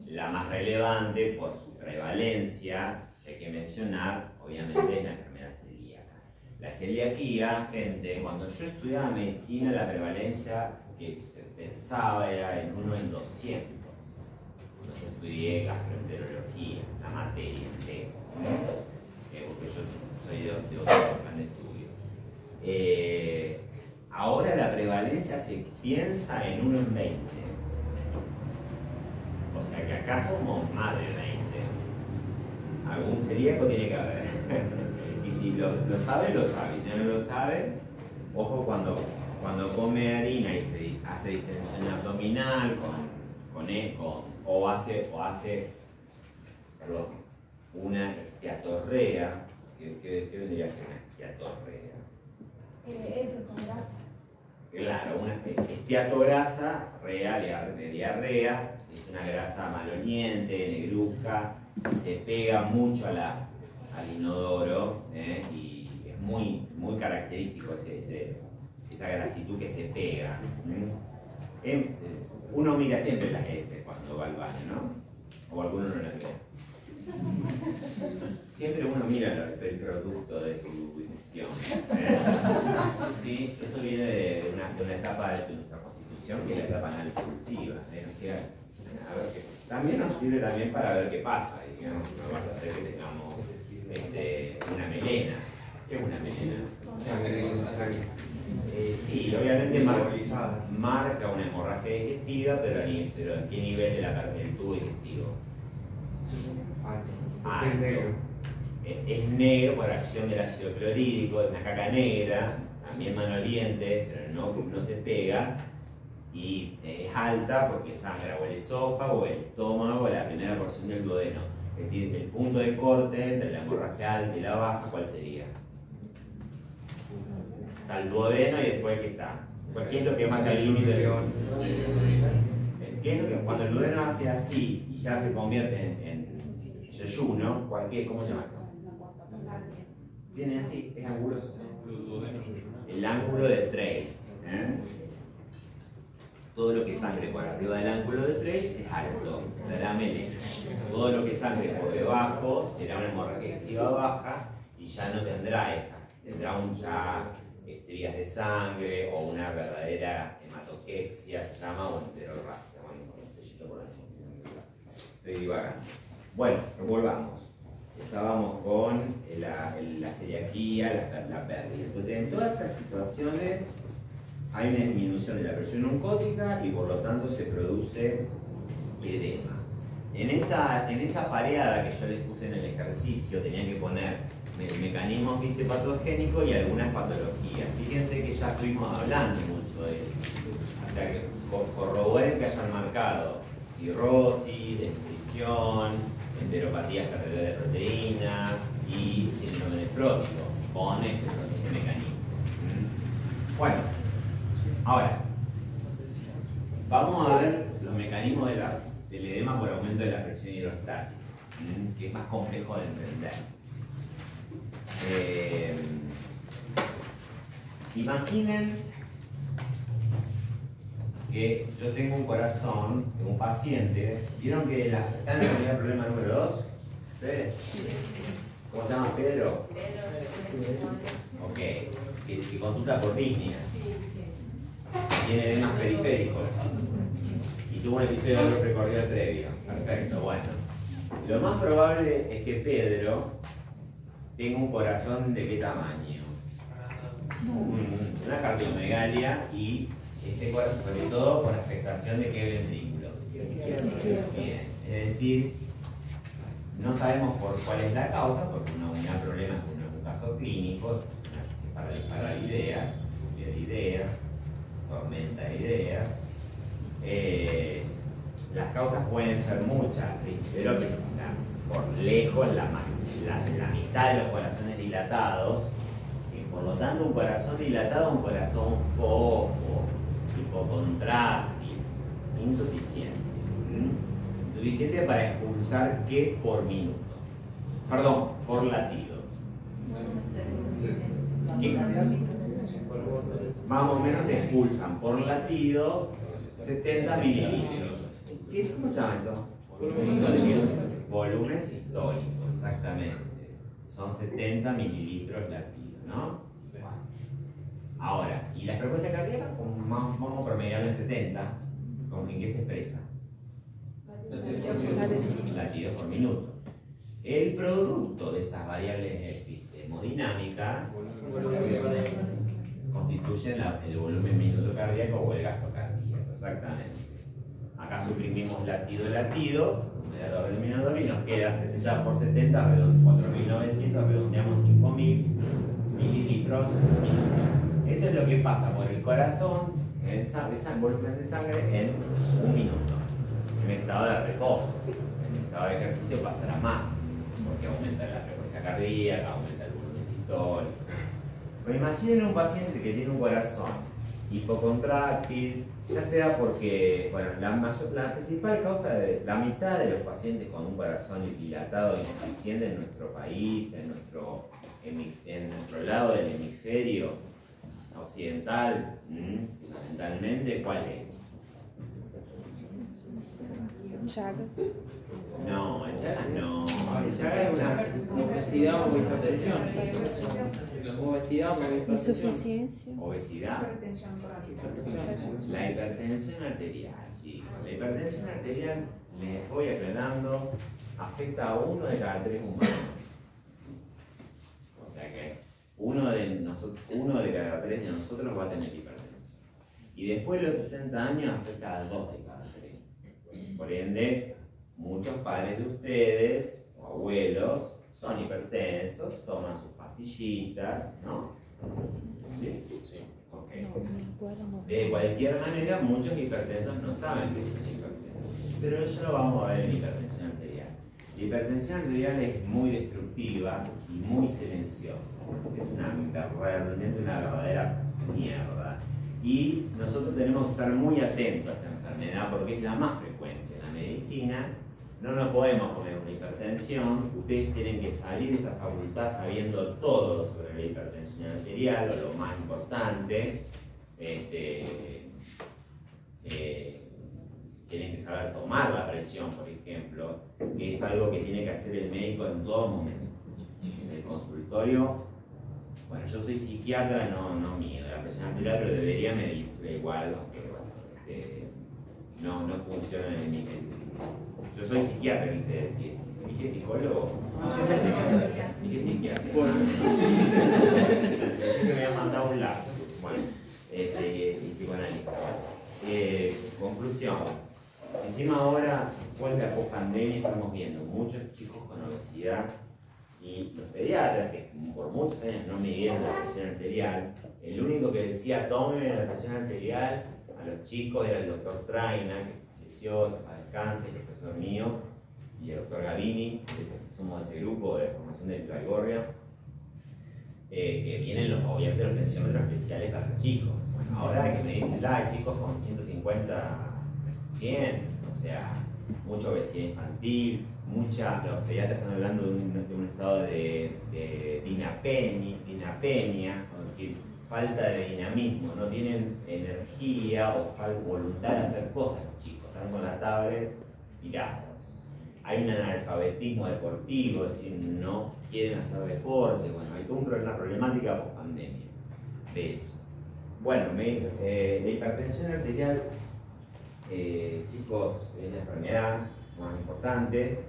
La más relevante por su prevalencia, que hay que mencionar, obviamente, es la enfermedad celíaca. La celiaquía, gente, cuando yo estudiaba medicina, la prevalencia que se pensaba era en 1 en 200. Cuando yo estudié gastroenterología, la materia entera, porque yo soy de otro plan de estudio. Ahora la prevalencia se piensa en 1 en 20. O sea que acá somos más de 20. Algún celíaco tiene que haber. Y si lo sabe, lo sabe. Si no lo sabe, ojo cuando come harina y se hace distensión abdominal o hace una esteatorrea. ¿Qué vendría a ser una esteatorrea? Eso, con grasa. Claro, una esteatograsa real de diarrea, es una grasa maloliente, negruzca, se pega mucho al inodoro y es muy característico esa grasitud que se pega. Uno mira siempre las S cuando va al baño, ¿no? O alguno no las ve. Siempre uno mira el producto de su digestión. Sí, eso viene de una etapa de nuestra constitución, que es la etapa anal expulsiva. A ver también nos sirve también para ver qué pasa. Digamos, no va a ser que tengamos una melena. ¿Qué es una melena? Sí, obviamente marca una hemorragia digestiva, pero ¿en qué nivel del tubo digestivo? Es negro. Es negro por acción del ácido clorhídrico, es una caca negra, también maloliente, pero no se pega, y es alta porque sangra o el esófago, o el estómago, o la primera porción del duodeno. Es decir, el punto de corte entre la hemorragia alta y la baja, ¿cuál sería? Está el duodeno y después ¿qué está? ¿Qué es lo que marca el límite del cuando el duodeno hace así y ya se convierte en yeyuno, ¿cómo se llama eso? Viene así, es anguloso. El ángulo de Trace. Todo lo que sangre por arriba del ángulo de Trace es alto, será melena. Todo lo que sangre por debajo será una hemorragia digestiva baja y ya no tendrá esa. Tendrá ya estrías de sangre o una verdadera hematoquexia, se llama, o enterorragia. Estoy divagando. Bueno, volvamos. Estábamos con la celiaquía, la pérdida. Entonces, en todas estas situaciones hay una disminución de la presión oncótica y por lo tanto se produce edema. En esa pareada que yo les puse en el ejercicio, tenían que poner el mecanismo fisiopatogénico y algunas patologías. Fíjense que ya estuvimos hablando mucho de eso. O sea, que corroboren que hayan marcado cirrosis, desnutrición, enteropatías cardiovasculares de proteínas y síndrome nefrótico con este mecanismo. Bueno, ahora vamos a ver los mecanismos del edema por aumento de la presión hidrostática, que es más complejo de entender. Imaginen que yo tengo un corazón de un paciente. ¿Vieron que están en el problema número 2? ¿Ustedes? ¿Cómo se llama? ¿Pedro? Ok, que consulta por línea. Tiene edemas periféricos y tuvo un episodio de dolor precordial previo. Perfecto, bueno. Lo más probable es que Pedro tenga un corazón de qué tamaño. Una cardiomegalia y sobre todo por afectación de qué ventrículo. Bien, es decir, no sabemos por cuál es la causa, porque no hay problemas con un caso clínico, para ideas, tormenta de ideas. Las causas pueden ser muchas, pero que por lejos la mitad de los corazones dilatados, y por lo tanto un corazón dilatado es un corazón fofo, hipocontráctil, insuficiente. Suficiente para expulsar ¿qué? Por minuto. Perdón, por latido. ¿Qué? Más o menos se expulsan por latido 70 mililitros. ¿Cómo se llama eso? Volumen sistólico, exactamente. Son 70 mililitros latidos, ¿no? Ahora, ¿y la frecuencia cardíaca? Vamos a promediarla en 70. ¿En qué se expresa? Latidos por minuto. El producto de estas variables hemodinámicas constituyen el volumen minuto cardíaco o el gasto cardíaco, exactamente. Acá suprimimos latido, numerador denominador, y nos queda 70 por 70, 4.900, redondeamos 5.000 mililitros minuto. Eso es lo que pasa por el corazón, ese volumen de sangre, en un minuto. En estado de reposo, en estado de ejercicio pasará más, porque aumenta la frecuencia cardíaca, aumenta el volumen sistólico. Pero imaginen un paciente que tiene un corazón hipocontráctil, ya sea porque, bueno, la principal causa de la mitad de los pacientes con un corazón dilatado insuficiente en nuestro país, en nuestro lado del hemisferio occidental, fundamentalmente, ¿cuál es? Chagas. No, el Chagas no. El Chagas es una Obesidad o hipertensión. Obesidad o hipertensión. Insuficiencia. obesidad. Hipertensión crónica. La hipertensión arterial, chicos. La hipertensión arterial, les voy aclarando, afecta a 1 de cada 3 humanos. O sea que uno de cada 3 de nosotros va a tener hipertensión. Y después de los 60 años afecta a 2 de cada 3. Por ende, muchos padres de ustedes o abuelos son hipertensos, toman sus pastillitas, ¿no? ¿Sí? Sí. Okay. De cualquier manera, muchos hipertensos no saben que son hipertensos, pero eso lo vamos a ver en hipertensión arterial. La hipertensión arterial es muy destructiva y muy silenciosa. Es realmente una verdadera mierda. Y nosotros tenemos que estar muy atentos a esta enfermedad porque es la más frecuente en la medicina. No nos podemos poner una hipertensión. Ustedes tienen que salir de esta facultad sabiendo todo sobre la hipertensión arterial, o lo más importante. Tienen que saber tomar la presión, por ejemplo, que es algo que tiene que hacer el médico en todo momento. En el consultorio, bueno, yo soy psiquiatra, no mido la presión arterial, pero debería medirse igual, aunque bueno, no funciona en mi mente. Yo soy psiquiatra, quise decir. ¿Dije psicólogo? Dije psiquiatra. Pensé que me había mandado un lapso. Bueno, psicoanalista. Conclusión. Encima ahora, después de la post-pandemia, estamos viendo muchos chicos con obesidad y los pediatras, que por muchos años no midieron la presión arterial, el único que decía tomen la presión arterial a los chicos era el doctor Traina, que falleció, para descanse, el profesor mío, y el doctor Gavini, que somos de ese grupo de formación de Traigorria, que vienen obviamente los tensiómetros especiales para los chicos. Bueno, ahora que me dicen, chicos con 150, 100, o sea, mucha obesidad infantil, los pediatras están hablando de un estado de dinapenia, es decir, falta de dinamismo, no tienen energía o voluntad de hacer cosas los chicos, están con la tablet tirados. Hay un analfabetismo deportivo, es decir, no quieren hacer deporte, bueno, hay toda una problemática post pandemia de eso. Bueno, la hipertensión arterial, chicos, es una enfermedad más importante.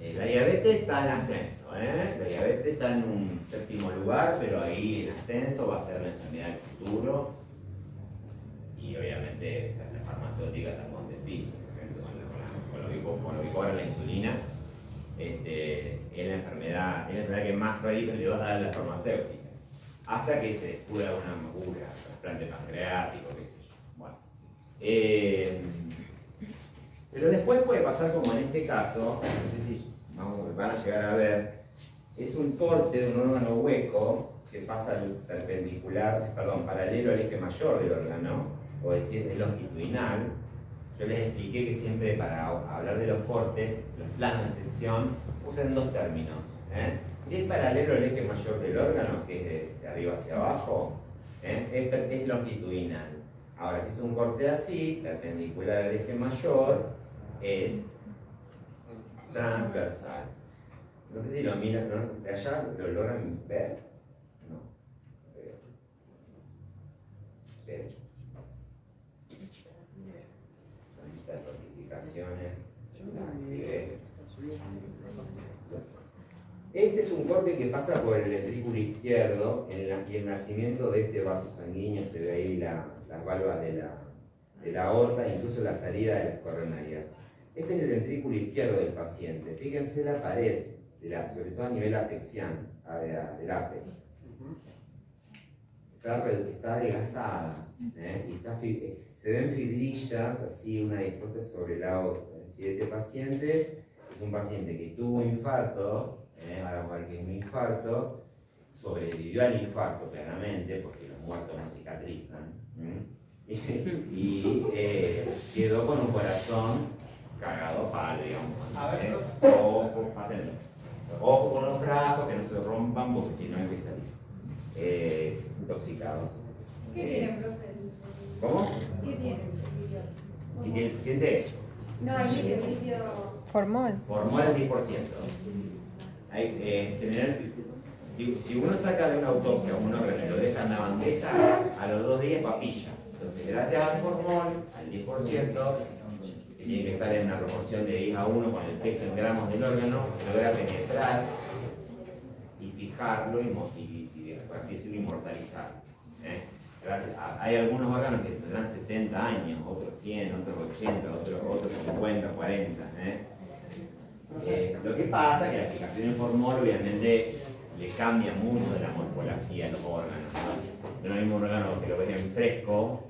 La diabetes está en ascenso, la diabetes está en un 7º lugar, pero ahí en ascenso va a ser la enfermedad del futuro. Y obviamente las farmacéuticas están contentísimas, con lo que cobra la insulina. Es la enfermedad que más rédito le va a dar a las farmacéuticas, hasta que se descubra una cura, trasplante pancreático, qué sé yo. Bueno. Pero después puede pasar como en este caso, no sé si van a llegar a ver, es un corte de un órgano hueco que pasa paralelo al eje mayor del órgano, o decir, es longitudinal. Yo les expliqué que siempre para hablar de los cortes, los planos de sección, usan 2 términos. Si es paralelo al eje mayor del órgano, que es de arriba hacia abajo, es longitudinal. Ahora, si es un corte así, perpendicular al eje mayor, es transversal. No sé si lo miran, ¿no? ¿De allá lo logran ver? No. Estas notificaciones. Este es un corte que pasa por el ventrículo izquierdo, y el nacimiento de este vaso sanguíneo se ve ahí las valvas de la aorta, incluso la salida de las coronarias. Este es el ventrículo izquierdo del paciente. Fíjense la pared, sobre todo a nivel apexiano, del ápex. Está adelgazada, y se ven fibrillas, así, una dispuesta sobre la otra. Es decir, este paciente es un paciente que tuvo un infarto, ahora vamos a ver que es un infarto, sobrevivió al infarto claramente, porque los muertos no cicatrizan, y quedó con un corazón cagado a palo, digamos. Ojo, pásenlo. Ojo con los frascos, que no se rompan, porque si no hay que salir intoxicados. ¿Qué tienen, profe? ¿Cómo? ¿Qué tienen? ¿Y tiene el paciente? No, hay líquido. Formol. Formol al 10%. Si uno saca de una autopsia un órgano y lo deja en la bandeja, a los 2 días papilla. Entonces, gracias al formol, al 10%, que tiene que estar en una proporción de 10 a 1 con el peso en gramos del órgano, logra penetrar y fijarlo y por así decirlo, inmortalizarlo. Hay algunos órganos que tendrán 70 años, otros 100, otros 80, otros 50, 40. Lo que pasa es que la fijación en formol obviamente le cambia mucho de la morfología de los órganos. No es el mismo órgano que lo ves en fresco,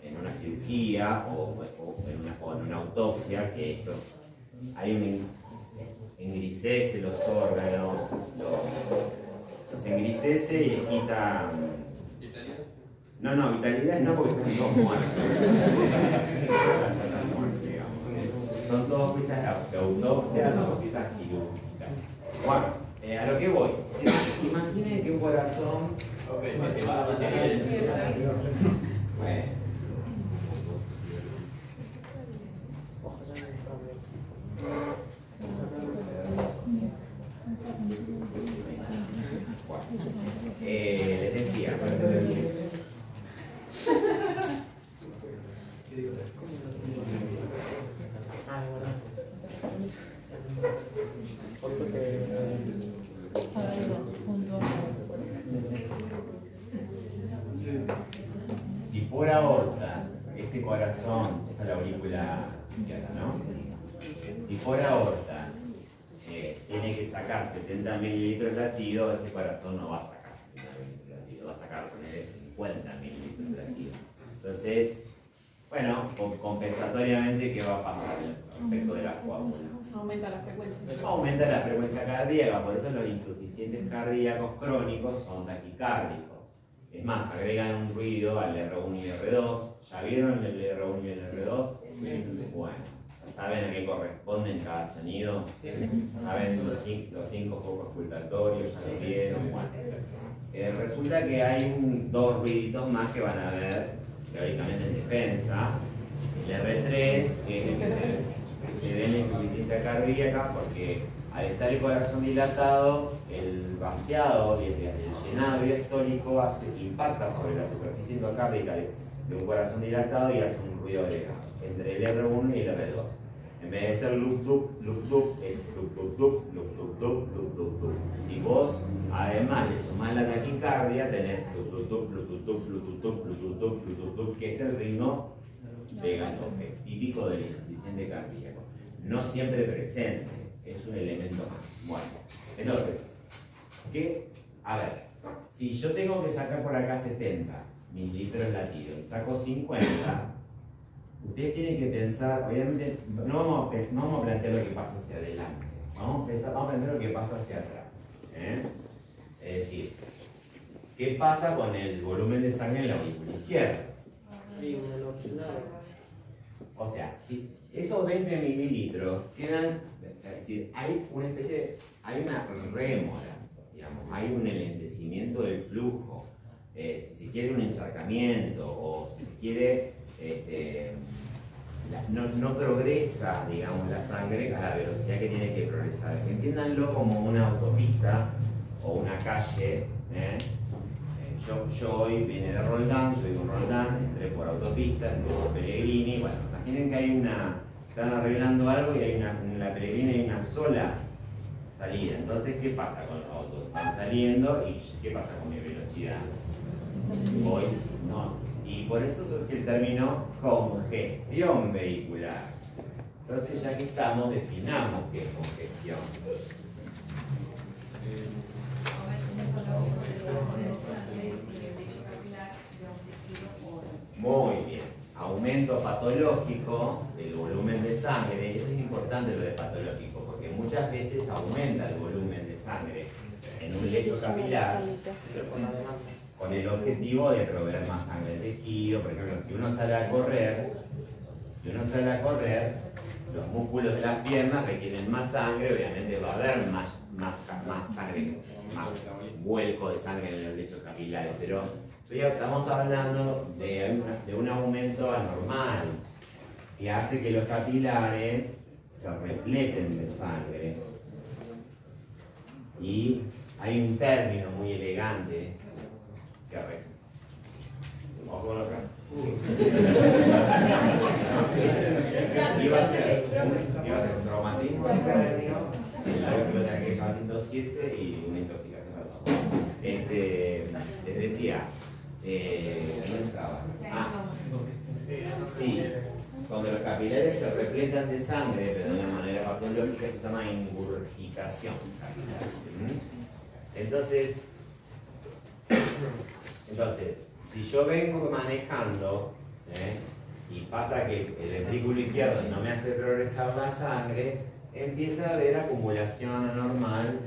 en una cirugía o en una autopsia, que esto. Hay engrisece los órganos, los engrisece y les quita. No, vitalidad no, porque están todos muertos. Son todos piezas de autopsias o piezas quirúrgicas. Bueno, a lo que voy. Imaginen que un corazón. Se te va a mantener. Bueno. Les decía, si por aorta, este corazón, esta es la aurícula izquierda, ¿no? Si por aorta tiene que sacar 70 mililitros de latido, ese corazón no va a sacar 70 mililitros de latido, va a sacar 50 mililitros de latido. Entonces, bueno, compensatoriamente, ¿qué va a pasar respecto de la fórmula? Aumenta la frecuencia. Aumenta la frecuencia cardíaca, por eso los insuficientes cardíacos crónicos son taquicárdicos. Es más, agregan un ruido al R1 y R2. ¿Ya vieron el R1 y el R2? Bueno, ¿saben a qué corresponden cada sonido? ¿Saben los 5 focos ocultatorios? ¿Ya lo vieron? Bueno, resulta que hay 2 ruiditos más que van a ver teóricamente en defensa. El R3, que es el que se ve en la insuficiencia cardíaca, porque al estar el corazón dilatado, el vaciado, el llenado diastólico impacta sobre la superficie endocárdica de un corazón dilatado y hace un ruido agregado entre el R1 y el R2. En vez de ser loop loop, es loop. Si vos además le sumás la taquicardia, tenés que es el ritmo de galope, típico del insuficiente cardíaco. No siempre presente, es un elemento más. Bueno, entonces, a ver, si yo tengo que sacar por acá 70 mililitros latidos y saco 50, ustedes tienen que pensar, obviamente, no vamos a plantear lo que pasa hacia adelante, vamos a plantear lo que pasa hacia atrás. Es decir, ¿qué pasa con el volumen de sangre en la aurícula izquierda? O sea, si esos 20 mililitros quedan, es decir, hay una rémora, digamos, hay un enlentecimiento del flujo, si se quiere un encharcamiento o si se quiere, no progresa, digamos, la sangre a la velocidad que tiene que progresar. Entiéndanlo como una autopista o una calle. Yo hoy vine de Roldán, yo vivo en Roldán, entré por autopista, entré por Pellegrini. Bueno, imaginen que están arreglando algo y en la Pellegrini hay una sola salida. Entonces, ¿qué pasa con los autos? Están saliendo y ¿qué pasa con mi velocidad? Voy, no. Y por eso surge el término congestión vehicular. Entonces, ya que estamos, definamos qué es congestión. Muy bien. Aumento patológico del volumen de sangre. Esto es importante lo de patológico, porque muchas veces aumenta el volumen de sangre en un lecho capilar con el objetivo de proveer más sangre al tejido. Por ejemplo, si uno sale a correr, los músculos de las piernas requieren más sangre, obviamente va a haber más sangre, más vuelco de sangre en los lechos capilares, pero ya estamos hablando de un aumento anormal y hace que los capilares se repleten de sangre. Y hay un término muy elegante que ojo con lo que iba a ser traumatismo cráneo, la queja 107 y una intoxicación al alcohol. Les decía, ¿dónde estaba? Sí, cuando los capilares se repletan de sangre, pero de una manera patológica, se llama ingurgitación capilar. Entonces, si yo vengo manejando y pasa que el ventrículo izquierdo no me hace progresar la sangre, empieza a haber acumulación anormal,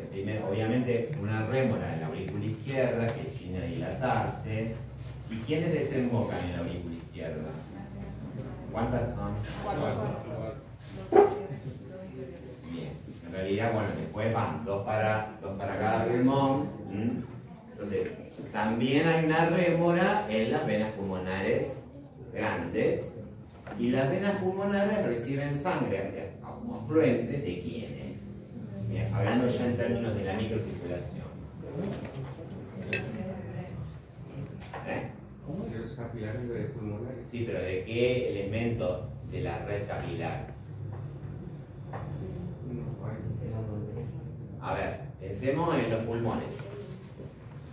obviamente una rémora en la aurícula izquierda que tiene a dilatarse. ¿Y quiénes desembocan en la aurícula izquierda? ¿Cuántas son? 4. Bien, en realidad, bueno, después van dos para cada pulmón. Entonces, también hay una rémora en las venas pulmonares grandes, y las venas pulmonares reciben sangre como afluentes de quiénes. Bien, hablando ya en términos de la microcirculación. ¿De los capilares de pulmonares? Sí, pero ¿de qué elemento de la red capilar? A ver, pensemos en los pulmones.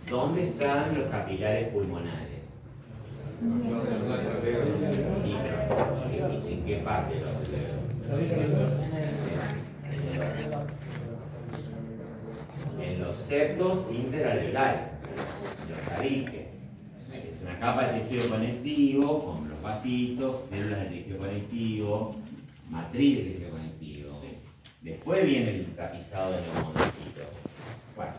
¿Dónde están los capilares pulmonares? Sí, pero ¿en qué parte de los en los septos interalveolares, los tabiques. Es una capa de tejido conectivo con los vasitos, células del tejido conectivo, matriz del tejido conectivo. Después viene el tapizado de los monocitos. Bueno,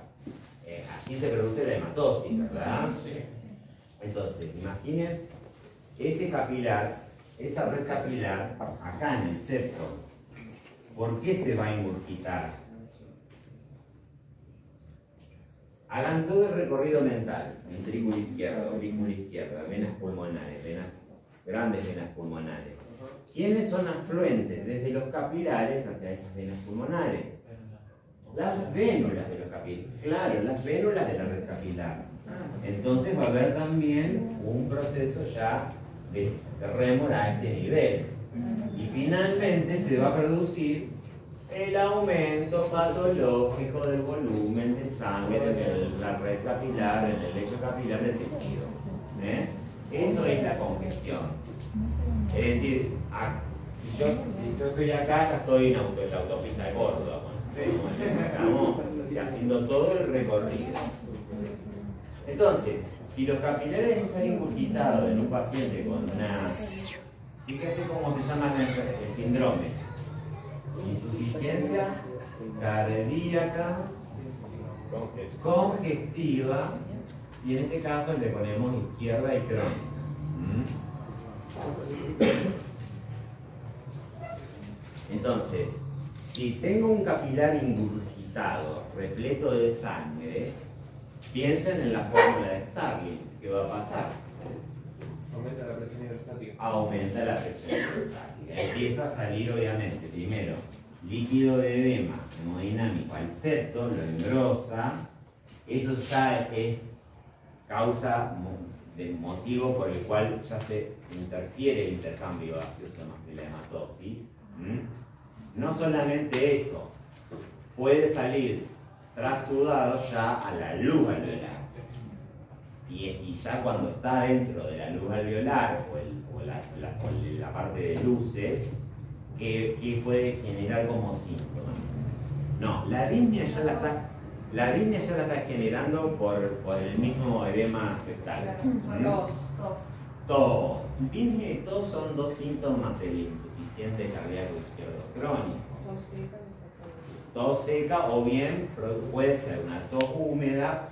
allí se produce la hematosis, ¿verdad? Entonces, imaginen ese capilar, esa red capilar, acá en el septo. ¿Por qué se va a ingurgitar? Hagan todo el recorrido mental, ventrículo izquierdo, aurícula izquierda, venas pulmonares, grandes venas pulmonares. ¿Quiénes son afluentes desde los capilares hacia esas venas pulmonares? Las vénulas de los capilares, claro, las vénulas de la red capilar. Entonces va a haber también un proceso ya de rémora a este nivel. Y finalmente se va a producir el aumento patológico del volumen de sangre en la red capilar, en el lecho capilar del tejido. Eso es la congestión. Es decir, si yo estoy acá, ya estoy en la autopista de Córdoba. Estamos haciendo todo el recorrido. Entonces, si los capilares están ingurgitados en un paciente con una... Fíjese cómo se llama el síndrome. Insuficiencia cardíaca congestiva, y en este caso le ponemos izquierda y crónica. Entonces, si tengo un capilar ingurgitado, repleto de sangre, piensen en la fórmula de Starling. ¿Qué va a pasar? Aumenta la presión hidrostática. Aumenta la presión hidrostática. Empieza a salir, obviamente, primero líquido de edema hemodinámico al septo, lo engrosa. Eso ya es causa del motivo por el cual ya se interfiere el intercambio gaseoso de la hematosis. No solamente eso, puede salir trasudado ya a la luz alveolar. Y ya cuando está dentro de la luz alveolar o la parte de luces, ¿qué puede generar como síntomas? No, la disnea ya la está generando por el mismo edema septal. Tos. Disnea y tos son dos síntomas del insuficiente cardíaco izquierdo crónico. Tos seca, o bien puede ser una tos húmeda.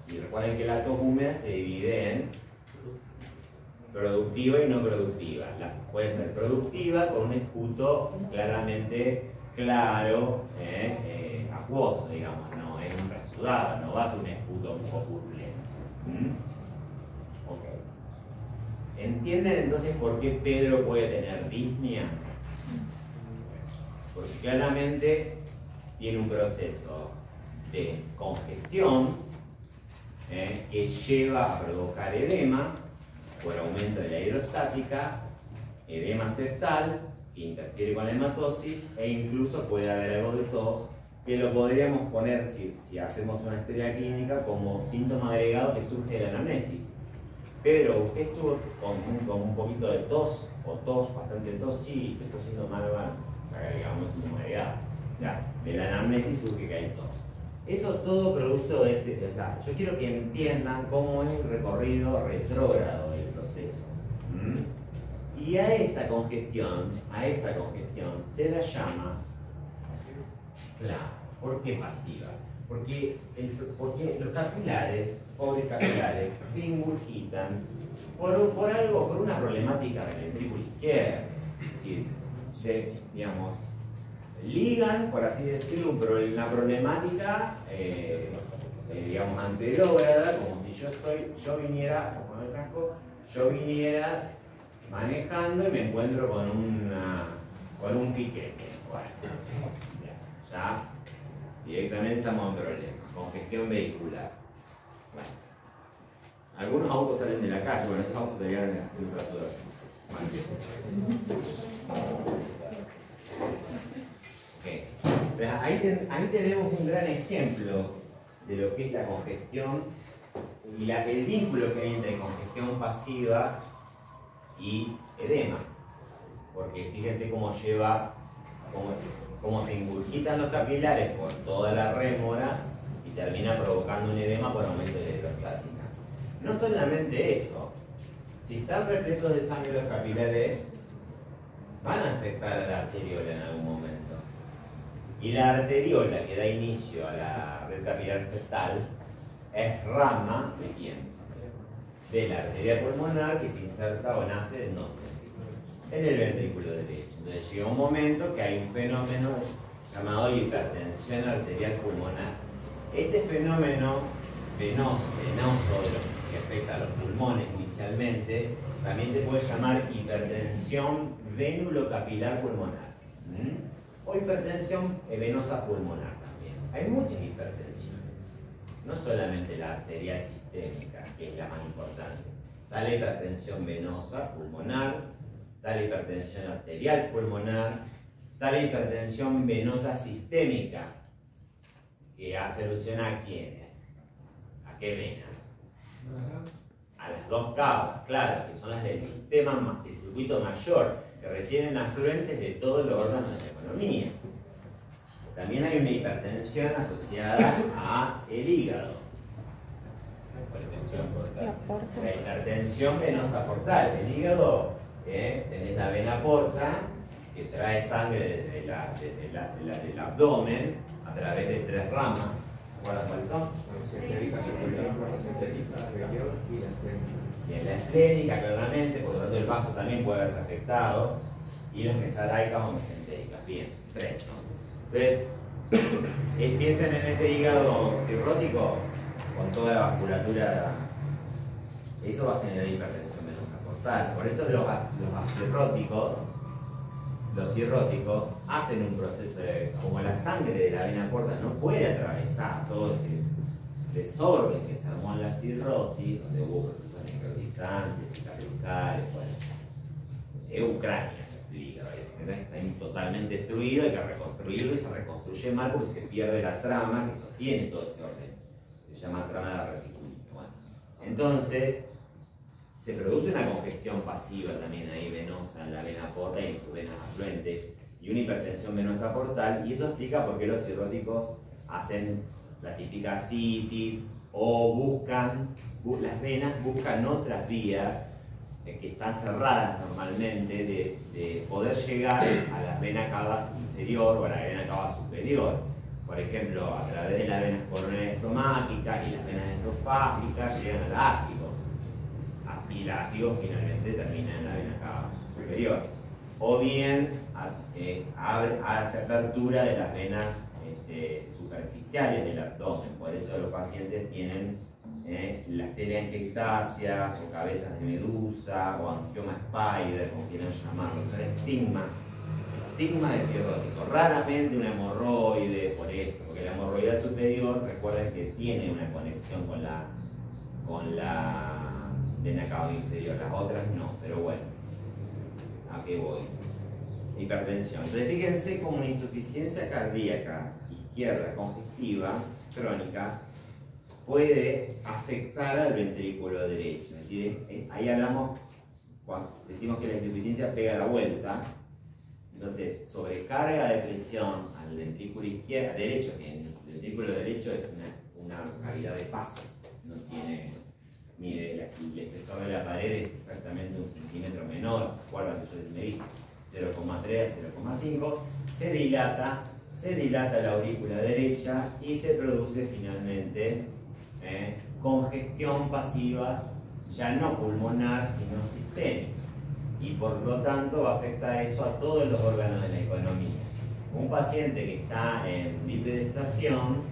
Y recuerden que la tos húmeda se divide en productiva y no productiva. Puede ser productiva con un esputo claramente claro, acuoso, digamos, no es un resudado, no va a ser un esputo un poco purulento. Ok. ¿Entienden entonces por qué Pedro puede tener disnea? Porque claramente tiene un proceso de congestión que lleva a provocar edema por aumento de la hidrostática, edema septal, que interfiere con la hematosis, e incluso puede haber algo de tos, que lo podríamos poner, si hacemos una historia clínica, como síntoma agregado que surge de la anamnesis. Pero usted estuvo con un poquito de tos, o tos, bastante tos, sí, te está haciendo mal, o sea, agregamos síntoma agregado. O sea, de la anamnesis surge que hay tos. Eso todo producto de o sea, yo quiero que entiendan cómo es el recorrido retrógrado del proceso. Y a esta congestión se la llama ¿por qué pasiva? Porque los capilares, pobres capilares, se ingurgitan por una problemática del ventrículo izquierdo. Es decir, se, digamos, ligan, por así decirlo, una problemática, digamos, anterógrada, como si yo viniera manejando y me encuentro con un piquete. Bueno, ya directamente estamos en problemas, congestión vehicular. Bueno, algunos autos salen de la calle, bueno, esos autos deberían hacer un trazo de así. Okay. Ahí tenemos un gran ejemplo de lo que es la congestión y el vínculo que hay entre congestión pasiva y edema. Porque fíjense cómo cómo se ingurgitan los capilares por toda la rémora y termina provocando un edema por aumento de la hidrostática. No solamente eso, si están repletos de sangre los capilares, van a afectar a la arteriola en algún momento. Y la arteriola que da inicio a la red capilar septal es rama de quién? De la arteria pulmonar que se inserta o nace en el ventrículo derecho. Entonces llega un momento que hay un fenómeno llamado hipertensión arterial pulmonar. Este fenómeno venoso que afecta a los pulmones inicialmente, también se puede llamar hipertensión venulocapilar pulmonar. O hipertensión venosa pulmonar también. Hay muchas hipertensiones, no solamente la arterial sistémica, que es la más importante. Está la hipertensión venosa pulmonar, está la hipertensión arterial pulmonar, está la hipertensión venosa sistémica, que hace alusión a quiénes, a qué venas, a las dos capas, claro, que son las del sistema, del circuito mayor, que reciben afluentes de todos los órganos de la economía. También hay una hipertensión asociada al hígado. La hipertensión venosa portal. El hígado, tenés la vena porta, que trae sangre desde el abdomen a través de 3 ramas. ¿Cuáles son? Y en la esplénica, claramente, por lo tanto el vaso también puede haberse afectado, y las mesaraicas o mesentéricas. Bien, 3, ¿no? Entonces, piensen en ese hígado cirrótico con toda la vasculatura, eso va a generar hipertensión venosa portal. Por eso los cirróticos hacen un proceso de, como la sangre de la vena porta no puede atravesar todo ese desorden que se armó en la cirrosis, donde hubo procesos necrotizantes, cicatrizales, bueno, es Ucrania, el hígado, está totalmente destruido, hay que reconstruirlo y se reconstruye mal porque se pierde la trama que sostiene todo ese orden, se llama trama de la reticulina. Bueno, entonces se produce una congestión pasiva también ahí venosa en la vena porta y en sus venas afluentes y una hipertensión venosa portal, y eso explica por qué los cirróticos hacen la típica citis o las venas buscan otras vías que están cerradas normalmente de poder llegar a la vena cava inferior o a la vena cava superior. Por ejemplo, a través de las venas coronarias estomáticas y las venas esofágicas llegan al ácido. Y el ácido finalmente termina en la vena cava superior. O bien hace apertura de las venas superficiales del abdomen. Por eso los pacientes tienen las telangiectasias o cabezas de medusa o angioma spider, como quieran llamarlo, son estigmas de cirrótico. Raramente una hemorroide, por esto, porque la hemorroidea superior, recuerden que tiene una conexión con la vena cava inferior, las otras no, pero bueno, ¿a qué voy? Hipertensión. Entonces fíjense como una insuficiencia cardíaca izquierda congestiva crónica puede afectar al ventrículo derecho. Es decir, ahí hablamos, cuando decimos que la insuficiencia pega la vuelta, entonces sobrecarga de presión al ventrículo derecho, que el ventrículo derecho es una cavidad de paso, no tiene, mide el espesor de la pared es exactamente 1 centímetro menor, ¿se acuerdan que yo medí? 0,3 a 0,5, se dilata la aurícula derecha y se produce finalmente congestión pasiva, ya no pulmonar, sino sistémica. Y por lo tanto va a afectar eso a todos los órganos de la economía. Un paciente que está en bipedestación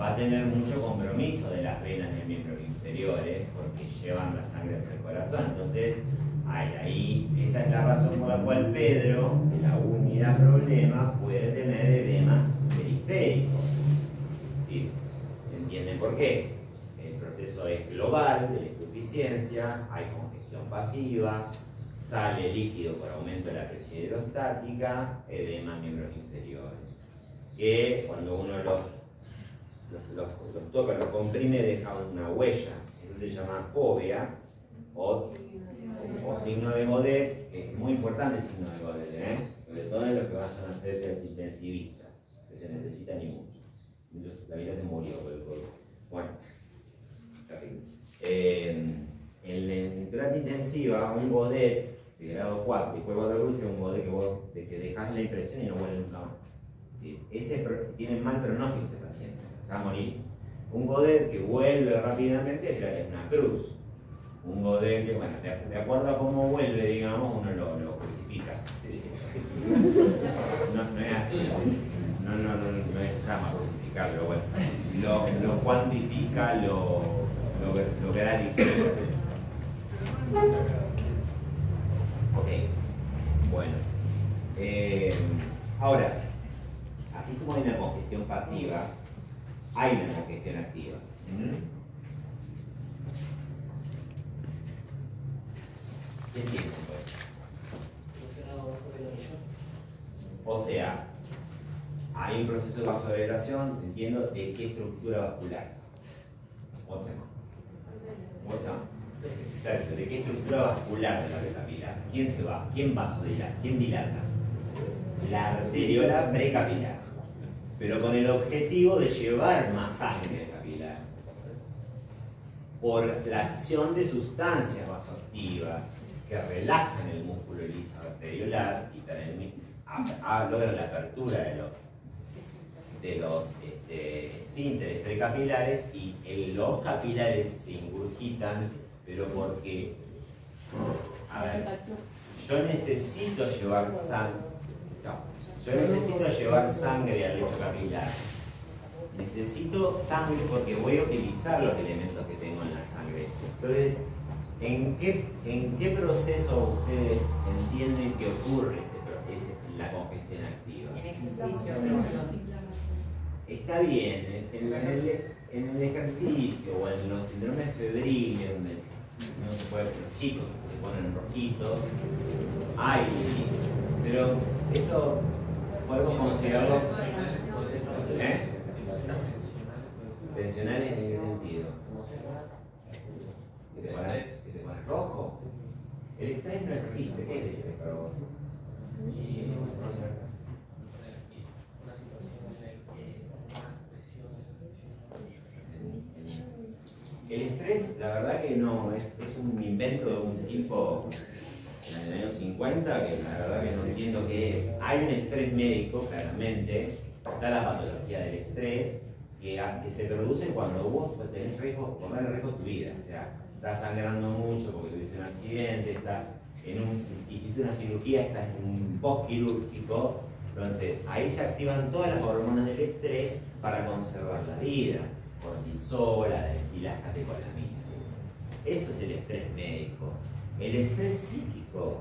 va a tener mucho compromiso de las venas de miembros inferiores porque llevan la sangre hacia el corazón. Entonces, ahí esa es la razón por la cual Pedro, en la unidad problema, puede tener edemas periféricos. ¿Sí? ¿Entienden por qué? El proceso es global de la insuficiencia, hay congestión pasiva, sale líquido por aumento de la presión hidrostática, edema miembros inferiores. Que cuando uno los toca, los comprime, deja una huella. Eso se llama fobia o signo de Godet, que es muy importante el signo de Godet, sobre todo en los que vayan a ser intensivistas, que se necesitan y mucho. La vida se murió por el COVID. Bueno, en terapia intensiva, un Godet de grado 4, y cuervo de luz es un Godet que dejas la impresión y no vuelve nunca más. ¿Sí? Ese tiene mal pronóstico este paciente, se va a morir. Un Godet que vuelve rápidamente es una cruz. Un Godet que, bueno, de acuerdo a cómo vuelve, digamos, uno lo crucifica. Sí, sí. No es así. No se llama crucificar, pero bueno. Lo cuantifica, lo gradifica. Ok. Bueno. Ahora, así como hay una congestión pasiva, hay una congestión activa. ¿Qué entienden, pues? O sea, hay un proceso de vasodilatación, entiendo, de qué estructura vascular. ¿Cómo se llama? Exacto, de qué estructura vascular de la red capilar. ¿Quién se va? ¿Quién vasodilata? ¿Quién dilata? La arteriola precapilar. Pero con el objetivo de llevar más sangre capilar. Por la acción de sustancias vasoactivas que relajan el músculo liso arteriolar y logran la apertura de los esfínteres precapilares y los capilares se ingurgitan, pero porque, a ver, yo necesito llevar sangre al lecho capilar. Necesito sangre porque voy a utilizar los elementos que tengo en la sangre. Entonces, ¿en qué proceso ustedes entienden que ocurre la congestión activa? En ejercicio. Está bien, en el ejercicio o en los síndromes febriles, donde no se puede, los chicos se ponen rojitos, hay, pero eso podemos considerarlo. ¿Tensionales en qué sentido? ¿Que te pones rojo? El estrés no existe, ¿qué es el estrés para vos? El estrés, la verdad que no, es un invento de un tipo en el año 50 que la verdad que no entiendo qué es. Hay un estrés médico, claramente, está la patología del estrés, que se produce cuando vos tenés riesgo, correr riesgo de tu vida. O sea, estás sangrando mucho porque tuviste un accidente, hiciste una cirugía, estás en un postquirúrgico. Entonces, ahí se activan todas las hormonas del estrés para conservar la vida. cortisol, y las catecolaminas. Eso es el estrés médico. El estrés psíquico,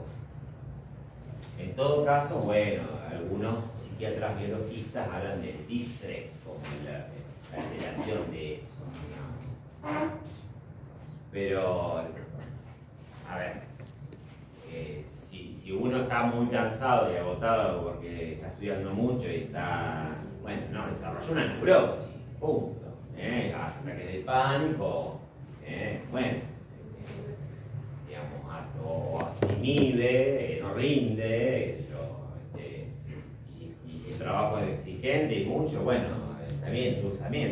en todo caso, bueno, algunos psiquiatras biologistas hablan del distrés como la alteración de eso, digamos. Pero, a ver, si uno está muy cansado y agotado porque está estudiando mucho y está, bueno, no, desarrolla una neurosis, punto. Hace ataques de pánico, bueno, digamos, o se inhibe, no rinde, y si el trabajo es exigente y mucho, bueno, también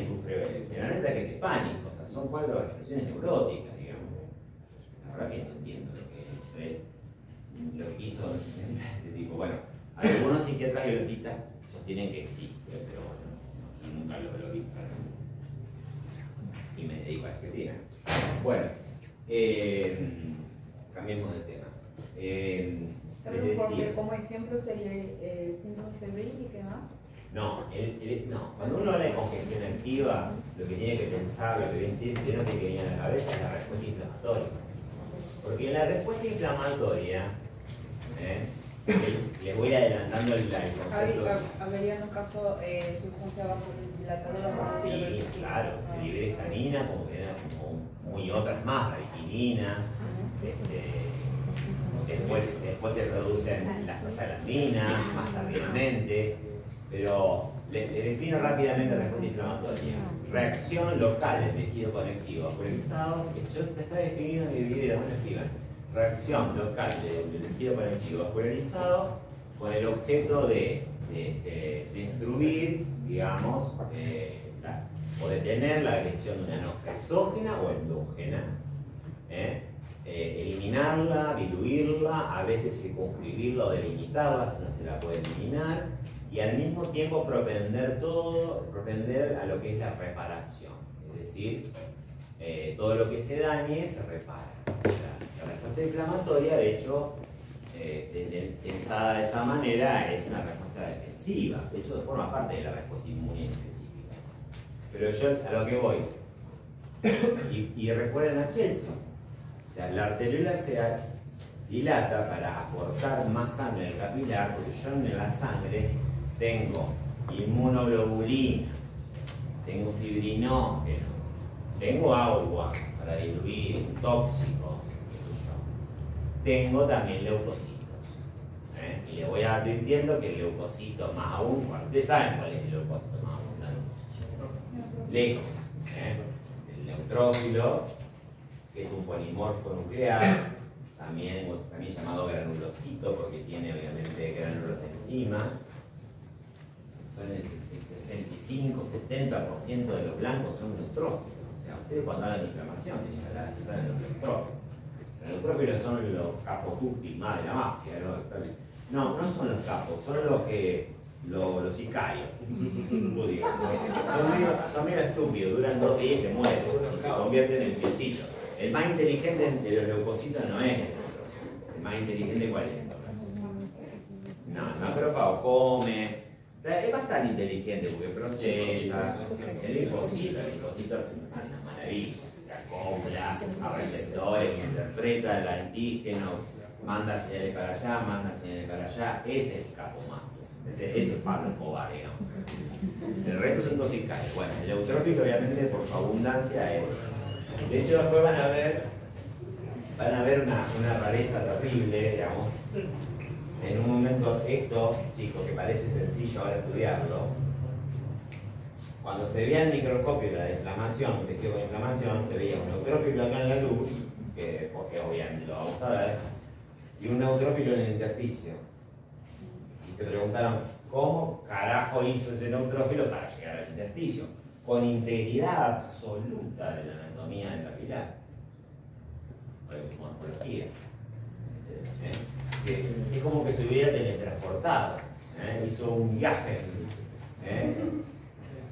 sufre generalmente ataques de pánico, o sea, son cuatro expresiones neuróticas, digamos. La verdad que no entiendo lo que eso es, lo que quiso este tipo. Bueno, algunos psiquiatras biologistas sostienen que existe, pero bueno, nunca lo vi. Y me dedico a escribir. Bueno, cambiemos de tema. Porque como ejemplo sería el síndrome febril y qué más. No, cuando uno habla de congestión activa, lo que tiene que pensar, lo que tiene que venir a la cabeza es la respuesta inflamatoria. Porque en la respuesta inflamatoria, les voy adelantando el concepto. Habría en un caso sustancia vasodilatadora. Sí, claro, se libera histamina, como y otras más, viquininas, después se producen las prostaglandinas más tardíamente, pero les defino rápidamente la respuesta inflamatoria. Reacción local del tejido conectivo vascularizado, que yo está definido en el video, bueno, escriban. Reacción local del tejido conectivo vascularizado con el objeto de destruir, digamos, o detener la agresión de una anoxia exógena o endógena, eliminarla, diluirla, a veces circunscribirla o delimitarla si no se la puede eliminar, y al mismo tiempo propender a lo que es la reparación, es decir, todo lo que se dañe se repara. La respuesta inflamatoria, de hecho, pensada de esa manera, es una respuesta defensiva, de hecho forma parte de la respuesta inmune específica. Pero yo a lo que voy, y recuerden a Chelson, o sea, la arteriola se dilata para aportar más sangre en el capilar, porque yo en la sangre tengo inmunoglobulinas, tengo fibrinógenos, tengo agua para diluir un tóxico, qué sé yo. Tengo también leucocitos. Y les voy advirtiendo que el leucocito más abundante, ustedes saben cuál es el leucocito más abundante. Lejos. El neutrófilo, que es un polimorfo nuclear, también llamado granulocito porque tiene obviamente granulos de enzimas. Son el 65-70% de los blancos son neutrófilos. O sea, ustedes cuando hablan de inflamación tienen que hablar de los neutrófilos. Los neutrófilos son los capos dúctil, más de la mafia, ¿no? No son los capos, son los sicarios. Son medio estúpidos, duran 2 días y se mueren y se convierten en piecitos. El más inteligente de los leucocitos no es el más inteligente, ¿cuál es? No, el macrófago come. Es bastante inteligente porque procesa. El linfocito es una maravilla. Se acopla a receptores, interpreta el antígeno, manda señales para allá, manda señales para allá. Ese es el capo mafia. Ese es Pablo Escobar, digamos. El resto son tosicales. Bueno, el eutrófilo obviamente por su abundancia es. De hecho después van a ver una rareza terrible, digamos. En un momento esto, chicos, que parece sencillo ahora estudiarlo, cuando se veía el microscopio la inflamación, un tejido con inflamación, se veía un neutrófilo acá en la luz, porque obviamente lo vamos a ver, y un neutrófilo en el intersticio. Y se preguntaron, ¿cómo carajo hizo ese neutrófilo para llegar al intersticio? Con integridad absoluta de la anatomía del capilar. Por su morfología. Es como que se hubiera teletransportado. Hizo un viaje.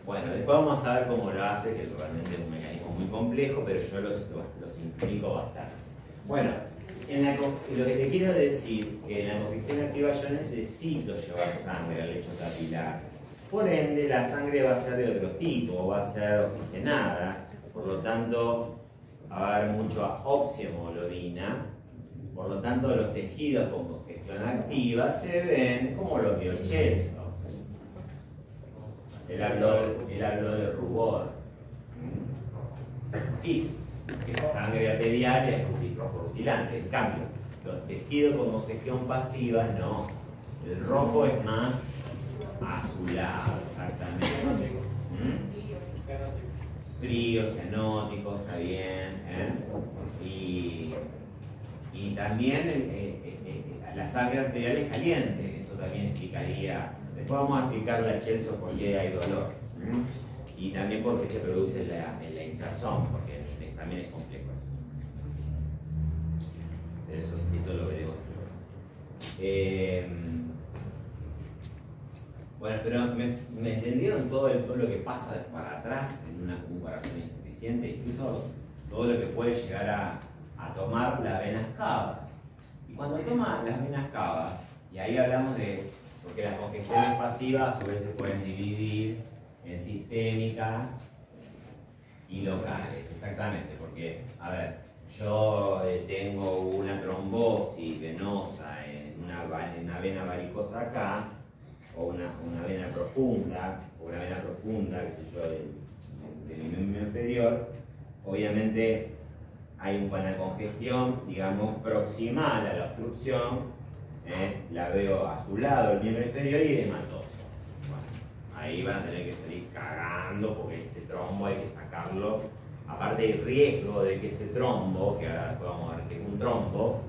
Bueno, después vamos a ver cómo lo hace, que realmente es un mecanismo muy complejo, pero yo lo simplifico bastante. Bueno, lo que te quiero decir, que en la congestión activa yo necesito llevar sangre al lecho capilar. Por ende, la sangre va a ser de otro tipo, va a ser oxigenada, por lo tanto, va a haber mucha oxihemoglobinas, por lo tanto, los tejidos con congestión activa se ven como los biochelsos. Él habló de rubor. Y que la sangre arterial es rutilante. En cambio, los tejidos con congestión pasiva no. El rojo es más azulado, exactamente. Fríos, cianóticos, está bien. Y también la sangre arterial es caliente, eso también explicaría. Después vamos a explicar la Chelsea por qué hay dolor. Y también por qué se produce la hinchazón, porque también es complejo. Eso lo veremos después. Bueno, pero ¿me entendieron todo lo que pasa para atrás en una corazón insuficiente? Incluso todo lo que puede llegar a tomar las venas cavas. Y cuando toma las venas cavas, y ahí hablamos de, porque las congestiones pasivas a su vez se pueden dividir en sistémicas y locales, exactamente, porque, a ver, yo tengo una trombosis venosa en una vena varicosa acá, o una vena profunda, qué sé yo, de mi miembro inferior, obviamente hay una congestión, digamos, proximal a la obstrucción, la veo a su lado, el miembro inferior, y hematoso. Bueno, ahí van a tener que salir cagando porque ese trombo hay que sacarlo. Aparte hay riesgo de que ese trombo, que ahora después vamos a ver que es un trombo,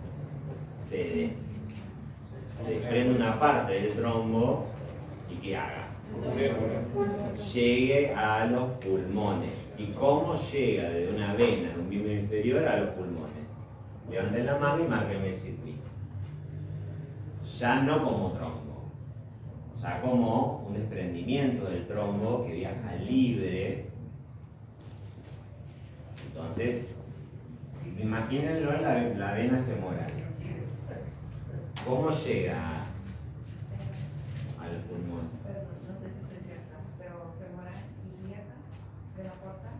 se desprende una parte del trombo y que haga. Llegue a los pulmones. ¿Y cómo llega de una vena de un miembro inferior a los pulmones? Levanten la mano y marquen el circuito. Ya no como trombo, ya como un desprendimiento del trombo que viaja libre. Entonces, imagínenlo en la vena femoral. ¿Cómo llega al pulmón? No sé si estoy cierta, pero femoral, ilíaca, vena porta,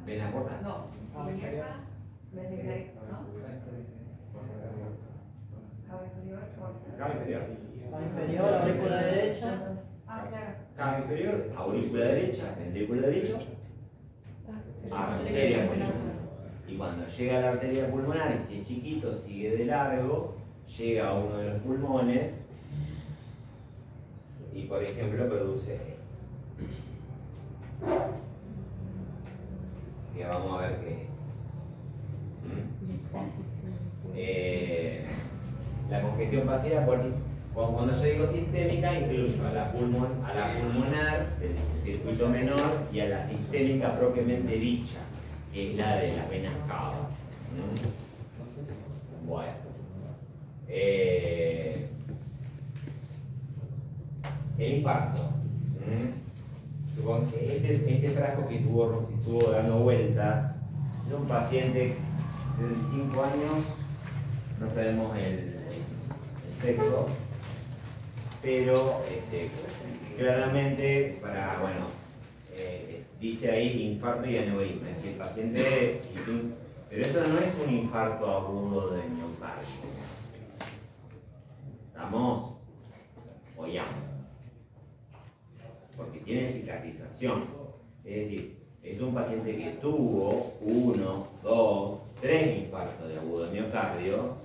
¿Vena porta? No, ilíaca, mesenteric, ¿no? Cabo inferior, porta. Cabo inferior. Cabo inferior, aurícula derecha. Ah, claro. Cabo inferior, aurícula derecha, ventrículo derecho, arteria pulmonar. Y cuando llega a la arteria pulmonar, y si es chiquito, sigue de largo, llega a uno de los pulmones y, por ejemplo, produce esto. Que vamos a ver qué es. La congestión pasiva, por si, cuando yo digo sistémica, incluyo a la pulmonar, del circuito menor, y a la sistémica propiamente dicha, que es la de las venas cavas. Bueno. El infarto. Supongo que este frasco que estuvo dando vueltas es un paciente de 65 años, no sabemos el sexo, pero claramente dice ahí infarto y aneurisma, es decir, el paciente pero eso no es un infarto agudo de miocardio. ¿Estamos? Ollando. Porque tiene cicatrización. Es decir, es un paciente que tuvo 1, 2, 3 infartos de agudo de miocardio,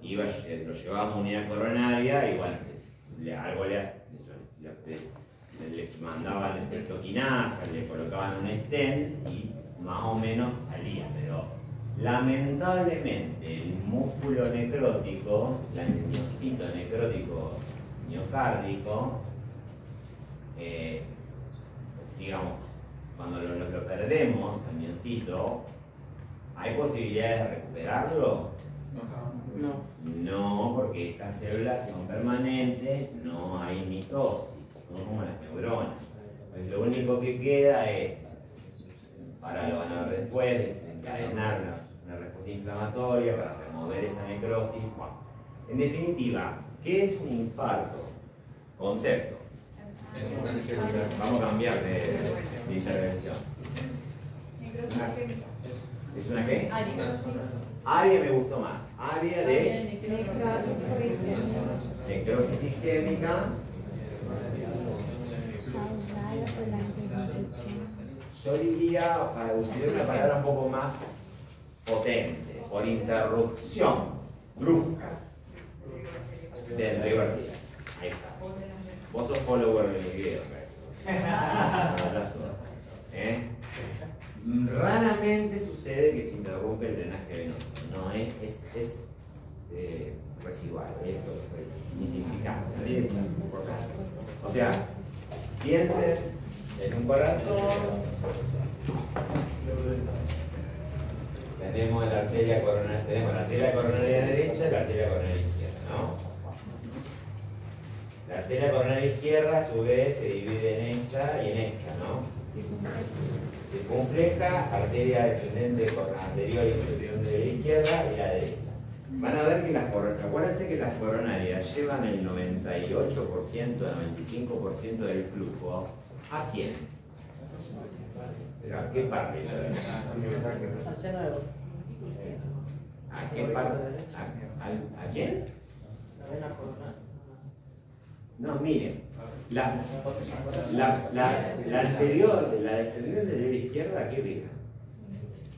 lo llevamos a unidad coronaria y bueno, le mandaban estreptoquinasa, le colocaban un stent y más o menos salía, pero lamentablemente el músculo necrótico, el miocito necrótico miocárdico, digamos, cuando lo perdemos, el miocito, ¿hay posibilidades de recuperarlo? No, porque estas células son permanentes, no hay mitosis, son como las neuronas. Pues lo único que queda es, ahora lo van a ver después, desencadenar una respuesta inflamatoria para remover esa necrosis. Bueno, en definitiva, ¿qué es un infarto? Concepto. Vamos a cambiar de intervención. ¿Es una qué? Área me gustó más. Área de necrosis isquémica. Yo diría, para utilizar una palabra un poco más potente, por interrupción brusca del revertir. Ahí está. Vos sos follower de mi video, ¿eh? Raramente sucede que se interrumpe el drenaje venoso. No, es residual, eso es insignificante. O sea, piensen en un corazón. Tenemos la arteria coronaria derecha y la arteria coronaria izquierda, ¿no? La arteria coronaria izquierda a su vez se divide en hecha y en hecha, ¿no? Circunfleja, arteria descendente anterior y posterior de la izquierda y la derecha. Van a ver que acuérdense que las coronarias llevan el 98%, 95% del flujo. ¿A quién? ¿Pero a qué parte de la derecha? Al seno de boca. ¿A qué parte? ¿A quién? La vena coronaria. No, miren. La anterior, la descendente de la izquierda, ¿a qué irriga?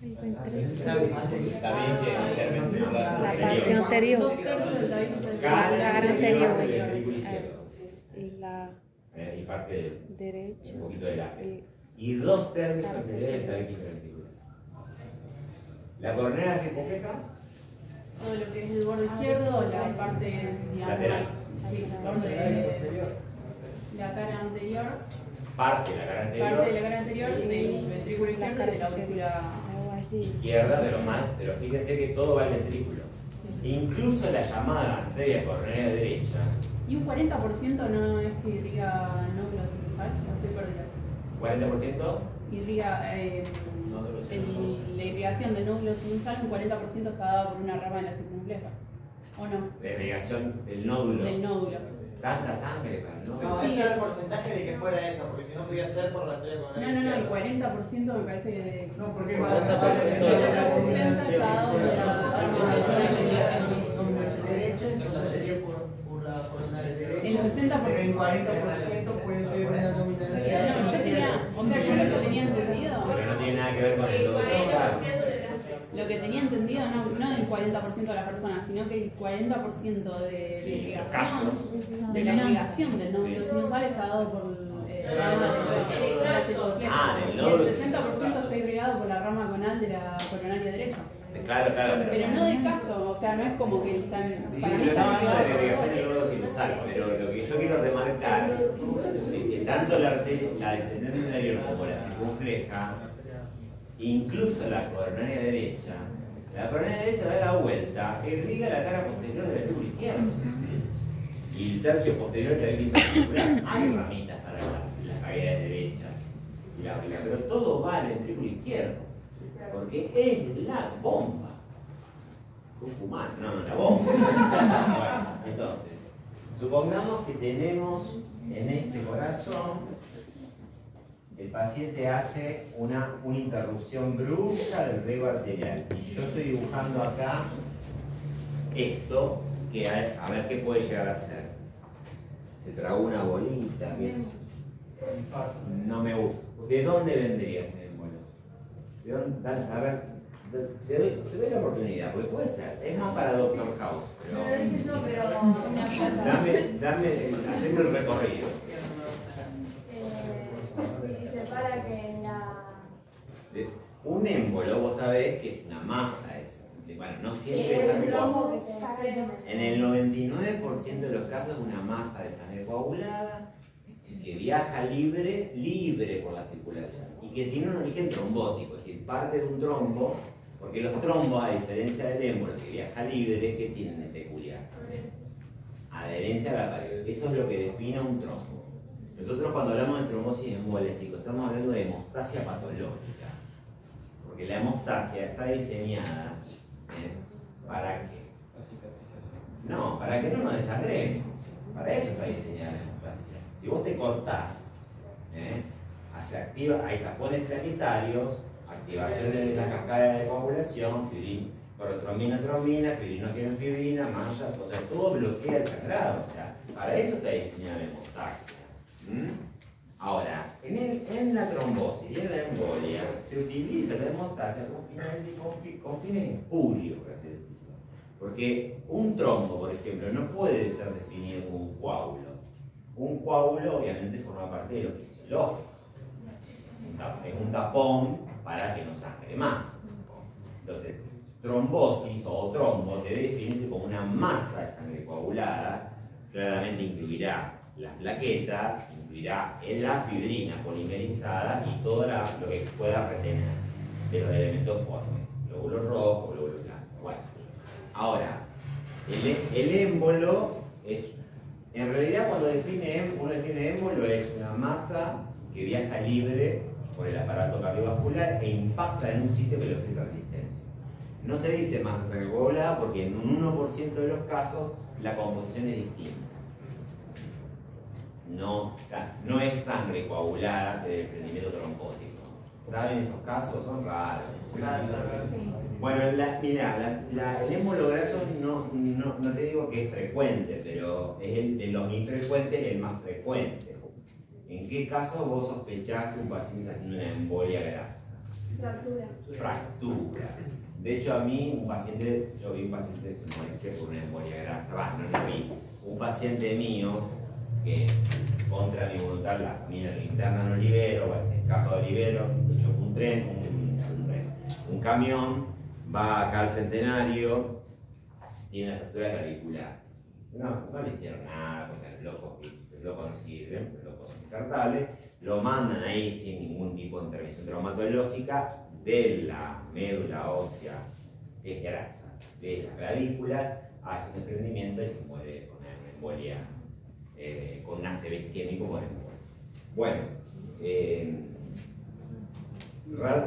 Está bien que intervencionar. La parte anterior. Cara anterior. del ventrículo izquierdo. Y la Y parte derecha. un poquito del ángel. Y 2/3 anteriores del ventrículo. ¿La coronaria circunfleja? Todo lo que es el borde izquierdo, la parte Lateral. Sí, la cara anterior. Parte de la cara anterior. Parte de la cara anterior del ventrículo izquierdo de la aurícula izquierda, pero fíjense que todo va al ventrículo. Sí. Incluso la llamada arteria coronaria derecha. Y un 40% no es que irriga nódulo sinusal, no estoy perdida. ¿40%? Irriga, la irrigación del nódulo sinusal, un 40% está dada por una rama de la circunfleja. ¿O no? La irrigación del nódulo. Del nódulo. Tanta sangre para el nódulo. No, ese era el porcentaje de que fuera esa, porque si no podía ser por la arteria coronaria. No, el 40% me parece que. No, porque el 40% está dado por la derecha, entonces sería por la coronaria derecha. El 60%. Pero el 40% puede ser una dominancia. No, yo lo que tenía entendido. Pero no tiene nada que ver con el nódulo. Lo que tenía entendido, no el 40% de las personas, sino que el 40% de la irrigación del nódulo sinusal está dado por la rama del nódulo. El 60% está irrigado por la rama conal de la coronaria derecha. Claro. Pero no de caso, o sea, no es como que están. Para mí yo estaba están hablando de la irrigados irrigación del nódulo sinusal, pero lo que yo quiero remarcar es que tanto la descendente anterior como la circunfleja, incluso la coronaria derecha da la vuelta e irriga la cara posterior del ventrículo izquierdo. Y el tercio posterior de la vena ventricular. Hay ramitas para las cavidades derechas y la auricular, pero todo va al ventrículo izquierdo, porque es la bomba. Tucumán, la bomba. Bueno, entonces, supongamos que tenemos en este corazón. El paciente hace una interrupción brusca del riego arterial. Y yo estoy dibujando acá esto, que a ver qué puede llegar a ser. Se tragó una bolita. No me gusta. ¿De dónde vendría ese émbolo? A ver, te doy la oportunidad, porque puede ser. Es más para Dr. House. Haceme el recorrido. Para que en la... Un émbolo, vos sabés que es una masa esa. Bueno, no siempre es sangre coagulada. En el 99% de los casos es una masa de sangre coagulada que viaja libre por la circulación y que tiene un origen trombótico, es decir, parte de un trombo, porque los trombos, a diferencia del émbolo que viaja libre, ¿qué tienen de peculiar? Adherencia a la pared. Eso es lo que define un trombo. Nosotros cuando hablamos de trombosis en embolia, chicos, estamos hablando de hemostasia patológica. Porque la hemostasia está diseñada ¿para qué? No, para que no nos desangremos. Para eso está diseñada la hemostasia. Si vos te cortás, se activa, hay tapones planetarios, activación de la cascada de coagulación, trombina, fibrina, manchas, o sea, todo bloquea el sangrado. O sea, para eso está diseñada la hemostasia. Ahora, en la trombosis y en la embolia se utiliza la hemostasia con fines espurios, por así decirlo. Porque un trombo, por ejemplo, no puede ser definido como un coágulo. Un coágulo obviamente forma parte de lo fisiológico. Es un tapón para que no sangre más. Entonces, trombosis o trombo debe definirse como una masa de sangre coagulada. Claramente incluirá las plaquetas, incluirá la fibrina polimerizada y todo lo que pueda retener de los elementos formes. Glóbulos rojos, glóbulos blancos. Bueno. Ahora, el émbolo es, en realidad cuando uno define émbolo es una masa que viaja libre por el aparato cardiovascular e impacta en un sitio que le ofrece resistencia. No se dice masa sangre coagulada porque en un 1% de los casos la composición es distinta. No, o sea, no es sangre coagulada de desprendimiento trombótico. ¿Saben esos casos? Son raros. Bueno, el émbolo graso no te digo que es frecuente, pero es de los infrecuentes el más frecuente. ¿En qué caso vos sospechás que un paciente está haciendo una embolia grasa? Fractura. De hecho, yo vi un paciente que se moría por una embolia grasa. No vi. Un paciente mío que contra mi voluntad la interna no libero, se escapa de libero, choca un camión, va acá al Centenario, tiene una fractura clavicular. No le hicieron nada, porque los locos no sirven, los locos son descartables, lo mandan ahí sin ningún tipo de intervención traumatológica de la médula ósea, que es grasa, de la clavícula, hace un desprendimiento y se muere con una embolia, con un ACV isquémico por embolia. Bueno,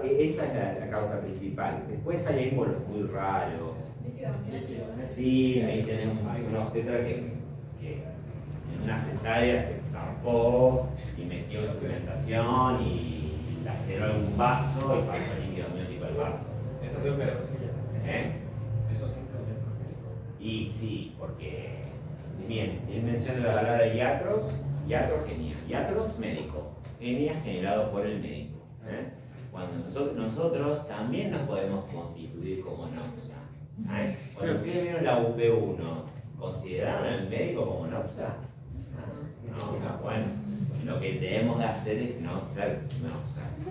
esa es la causa principal. Después hay émbolos muy raros. Sí, ahí tenemos un obstetra que en una cesárea se zarpó y metió instrumentación y laceró algún vaso y pasó líquido amniótico al vaso. Eso siempre Eso siempre y sí, porque bien, él menciona la palabra iatros, iatrogenia. Iatros, médico. Genia generado por el médico. Cuando nosotros también nos podemos constituir como noxa. Cuando ustedes vieron la UP1, ¿consideraron al médico como noxa? No, bueno, lo que debemos de hacer es no ser noxas.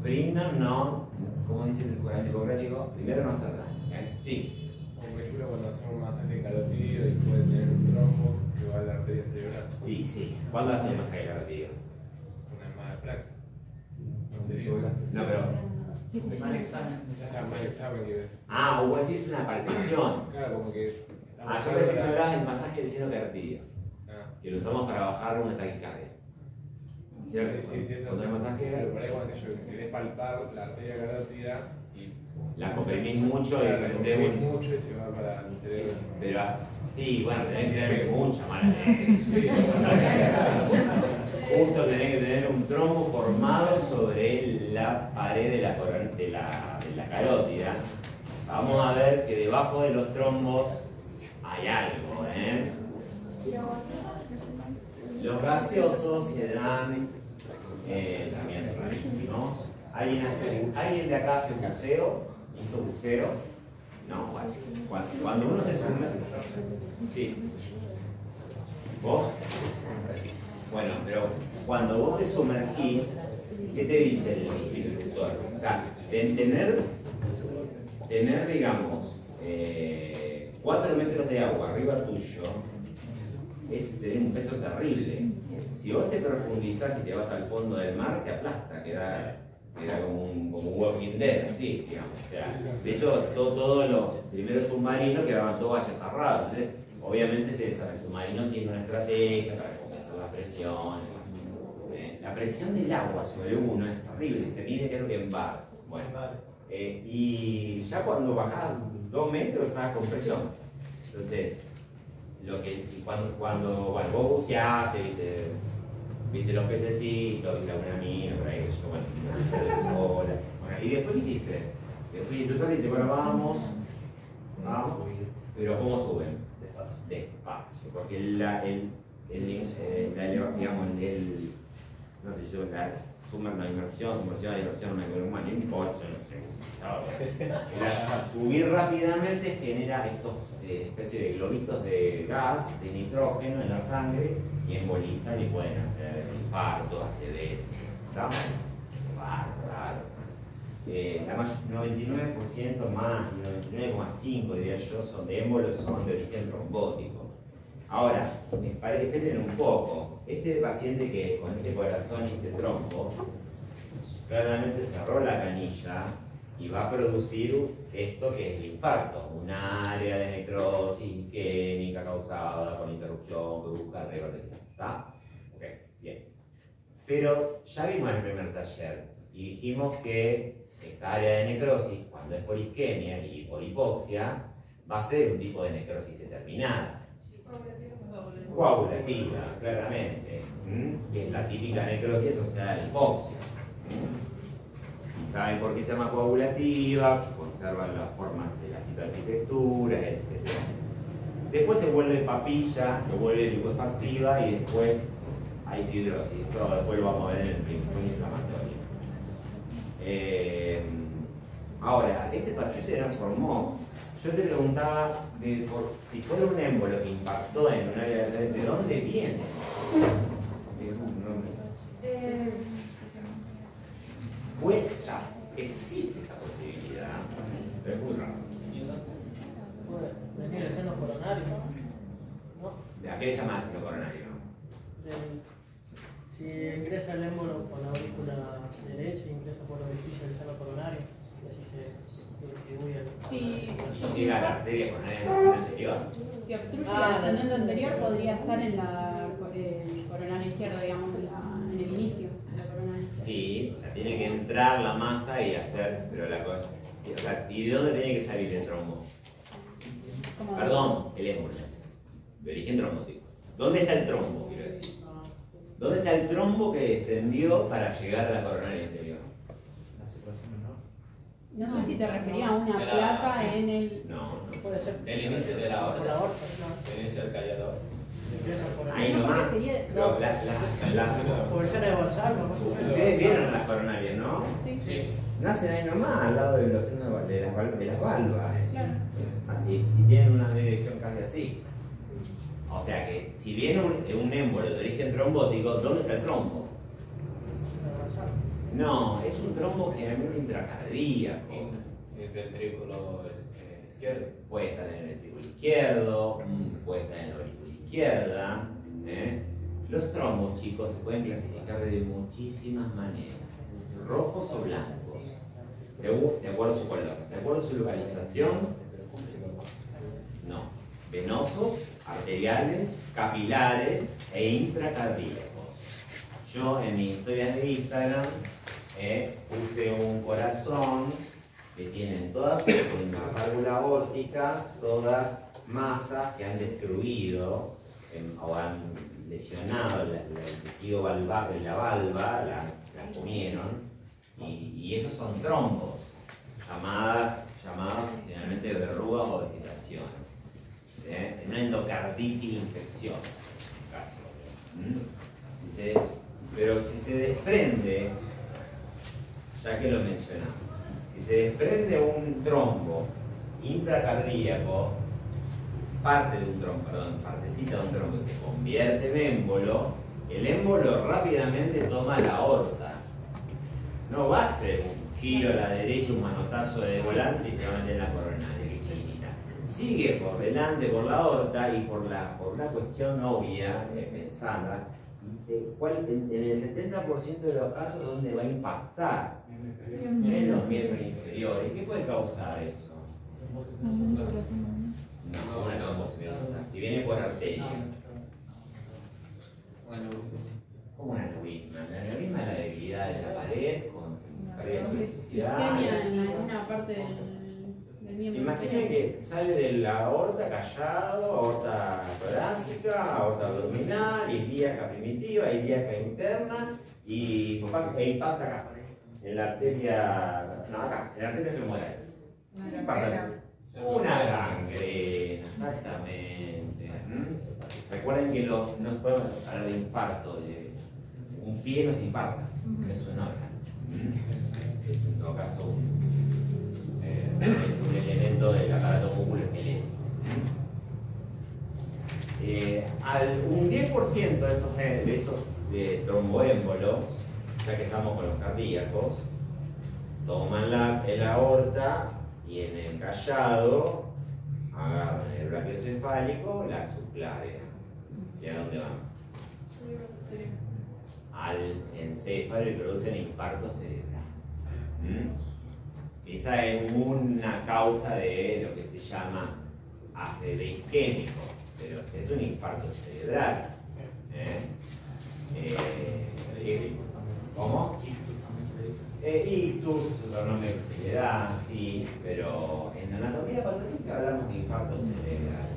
Primero no, como dice el Corán hipocrático, primero no hacer daño. Sí. Como por ejemplo cuando hacemos un masaje carotídeo y puede tener un trombo que va a la arteria cerebral. Sí. ¿Cuándo hacen el masaje carotídeo? Una mala praxis. No, pero mal examen. Mal examen que o vos decís una partición. Claro, como que. Yo pensé que me hablabas del masaje del seno carotídeo. Que lo usamos para bajar una taquicardia. ¿Cierto? Sí, eso cuando el masaje. Pero por ahí cuando yo querés palpar la arteria carótida y. La comprimís mucho la comprimís mucho y se va para el cerebro. Pero sí, bueno, tenés que tener mucha mala leche. Justo tenés que tener un trombo formado sobre la pared de la carótida. Vamos a ver que debajo de los trombos hay algo, Los gaseosos se dan también rarísimos. ¿Alguien de acá hace buceo? ¿Hizo buceo? No, bueno. Cuando uno se sumerge. Sí. ¿Vos? Bueno, pero cuando vos te sumergís, ¿qué te dice el instructor? O sea, tener digamos, 4 metros de agua arriba tuyo es tener un peso terrible. Si vos te profundizás y te vas al fondo del mar, te aplasta, queda como un Walking Dead, así, digamos. O sea, de hecho, todos los primeros submarinos quedaban todos achatarrados. Obviamente, el submarino tiene una estrategia para compensar la presión. La presión del agua sobre uno es terrible, se mide creo que en bars. Bueno, y ya cuando bajás 2 metros estás con presión. Entonces, cuando bueno, vos buceaste, viste los pececitos, viste alguna mina por ahí, bueno, y después ¿qué hiciste? Después el instructor dice, bueno, vamos, pero ¿cómo suben? Despacio, porque no sé yo, la inmersión, la diversión, no importa, no sé. Subir rápidamente genera estos especies de globitos de gas, de nitrógeno en la sangre y embolizan y pueden hacer infartos, acidez, ¿está? Raro. 99% más, 99,5% diría yo, son de émbolos, son de origen trombótico. Ahora, esperen un poco, este paciente que con este corazón y este trombo, claramente cerró la canilla y va a producir esto que es el infarto, un área de necrosis isquémica causada con interrupción que busca revertir. ¿Está? Ok, bien. Pero ya vimos en el primer taller y dijimos que esta área de necrosis, cuando es por isquemia y por hipoxia, va a ser un tipo de necrosis determinada. Coagulativa, claramente, que es la típica necrosis asociada a la hipoxia. Y saben por qué se llama coagulativa, conservan las formas de las hiperarquitecturas, etc. Después se vuelve papilla, se vuelve licuefactiva y después hay fibrosis. Eso después lo vamos a ver en el principio inflamatorio. Ahora, este paciente transformó. Yo te preguntaba si fuera un émbolo que impactó en un área ¿de dónde viene? Pues ya existe esa posibilidad, pero es muy raro. Puede venir del seno coronario, ¿no? ¿De a qué le llamas seno coronario? Si ingresa el émbolo por la aurícula derecha, ingresa por el orificio del seno coronario, y así se distribuye el... Si la arteria coronaria anterior. Si obstruye el ascendente anterior, podría estar en la coronaria izquierda, digamos, en el inicio de la coronaria izquierda. Sí, tiene que entrar la masa y hacer, pero la cosa. ¿Y de dónde tiene que salir el trombo? Perdón, el émbolo. De origen trombótico. ¿Dónde está el trombo, quiero decir? ¿Dónde está el trombo que desprendió para llegar a la coronaria anterior? No sé si te refería a una placa en el... No, puede ser. El inicio de la aorta. El inicio del callador. Ahí nomás. Por el seno de Gonzalo, no sé. Ustedes vieron las coronarias, ¿no? Sí. Nacen ahí nomás, al lado de los senos de las valvas. Claro. Y tienen una dirección casi así. O sea que, si viene un émbolo de origen trombótico, ¿dónde está el trombo? No, es un trombo generalmente intracardíaco. El ventrículo izquierdo. Puede estar en el ventrículo izquierdo, puede estar en la aurícula izquierda. Los trombos, chicos, se pueden clasificar de muchísimas maneras. Rojos o blancos, de acuerdo a su color. De acuerdo a su localización, no. Venosos, arteriales, capilares e intracardíacos. Yo en mi historia de Instagram puse un corazón que tienen todas una válvula aórtica, todas masas que han destruido o han lesionado el tejido valvar de la valva, la comieron, y esos son trombos, llamadas generalmente verrugas o vegetación. Una endocarditis infección, pero si se desprende, ya que lo mencionamos, si se desprende un trombo intracardíaco, partecita de un trombo se convierte en émbolo, el émbolo rápidamente toma la aorta. No va a hacer un giro a la derecha, un manotazo de volante y se va a meter en la coronaria, que chiquitita. Sigue por delante por la aorta y por la cuestión obvia, pensada, en el 70% de los casos donde va a impactar en los miembros inferiores. ¿Qué puede causar eso? No, una trombosis venosa. Si viene por arteria. Como un aneurisma. El aneurisma es la debilidad de la pared con pérdida de Isquemia en alguna parte del miembro Imagina inferior. que sale de la aorta callado, aorta torácica, aorta abdominal, ilíaca primitiva, ilíaca interna e impacta acá, en la arteria, no acá, en la arteria femoral. ¿Qué pasa? Una gangrena, exactamente. Recuerden que no se puede hablar de infarto, un pie no se infarta, es un órgano. En todo caso, un elemento del aparato musculoesquelético. Un 10% de esos tromboémbolos, ya que estamos con los cardíacos, toman el aorta y en el callado agarran el brachiocefálico, la subclavia. ¿Y a dónde van? Al encéfalo y producen infarto cerebral. Esa es una causa de lo que se llama ACV isquémico, pero es un infarto cerebral. ¿Cómo? Ictus, otro nombre que se le da, sí, pero en anatomía patológica hablamos de infarto cerebral.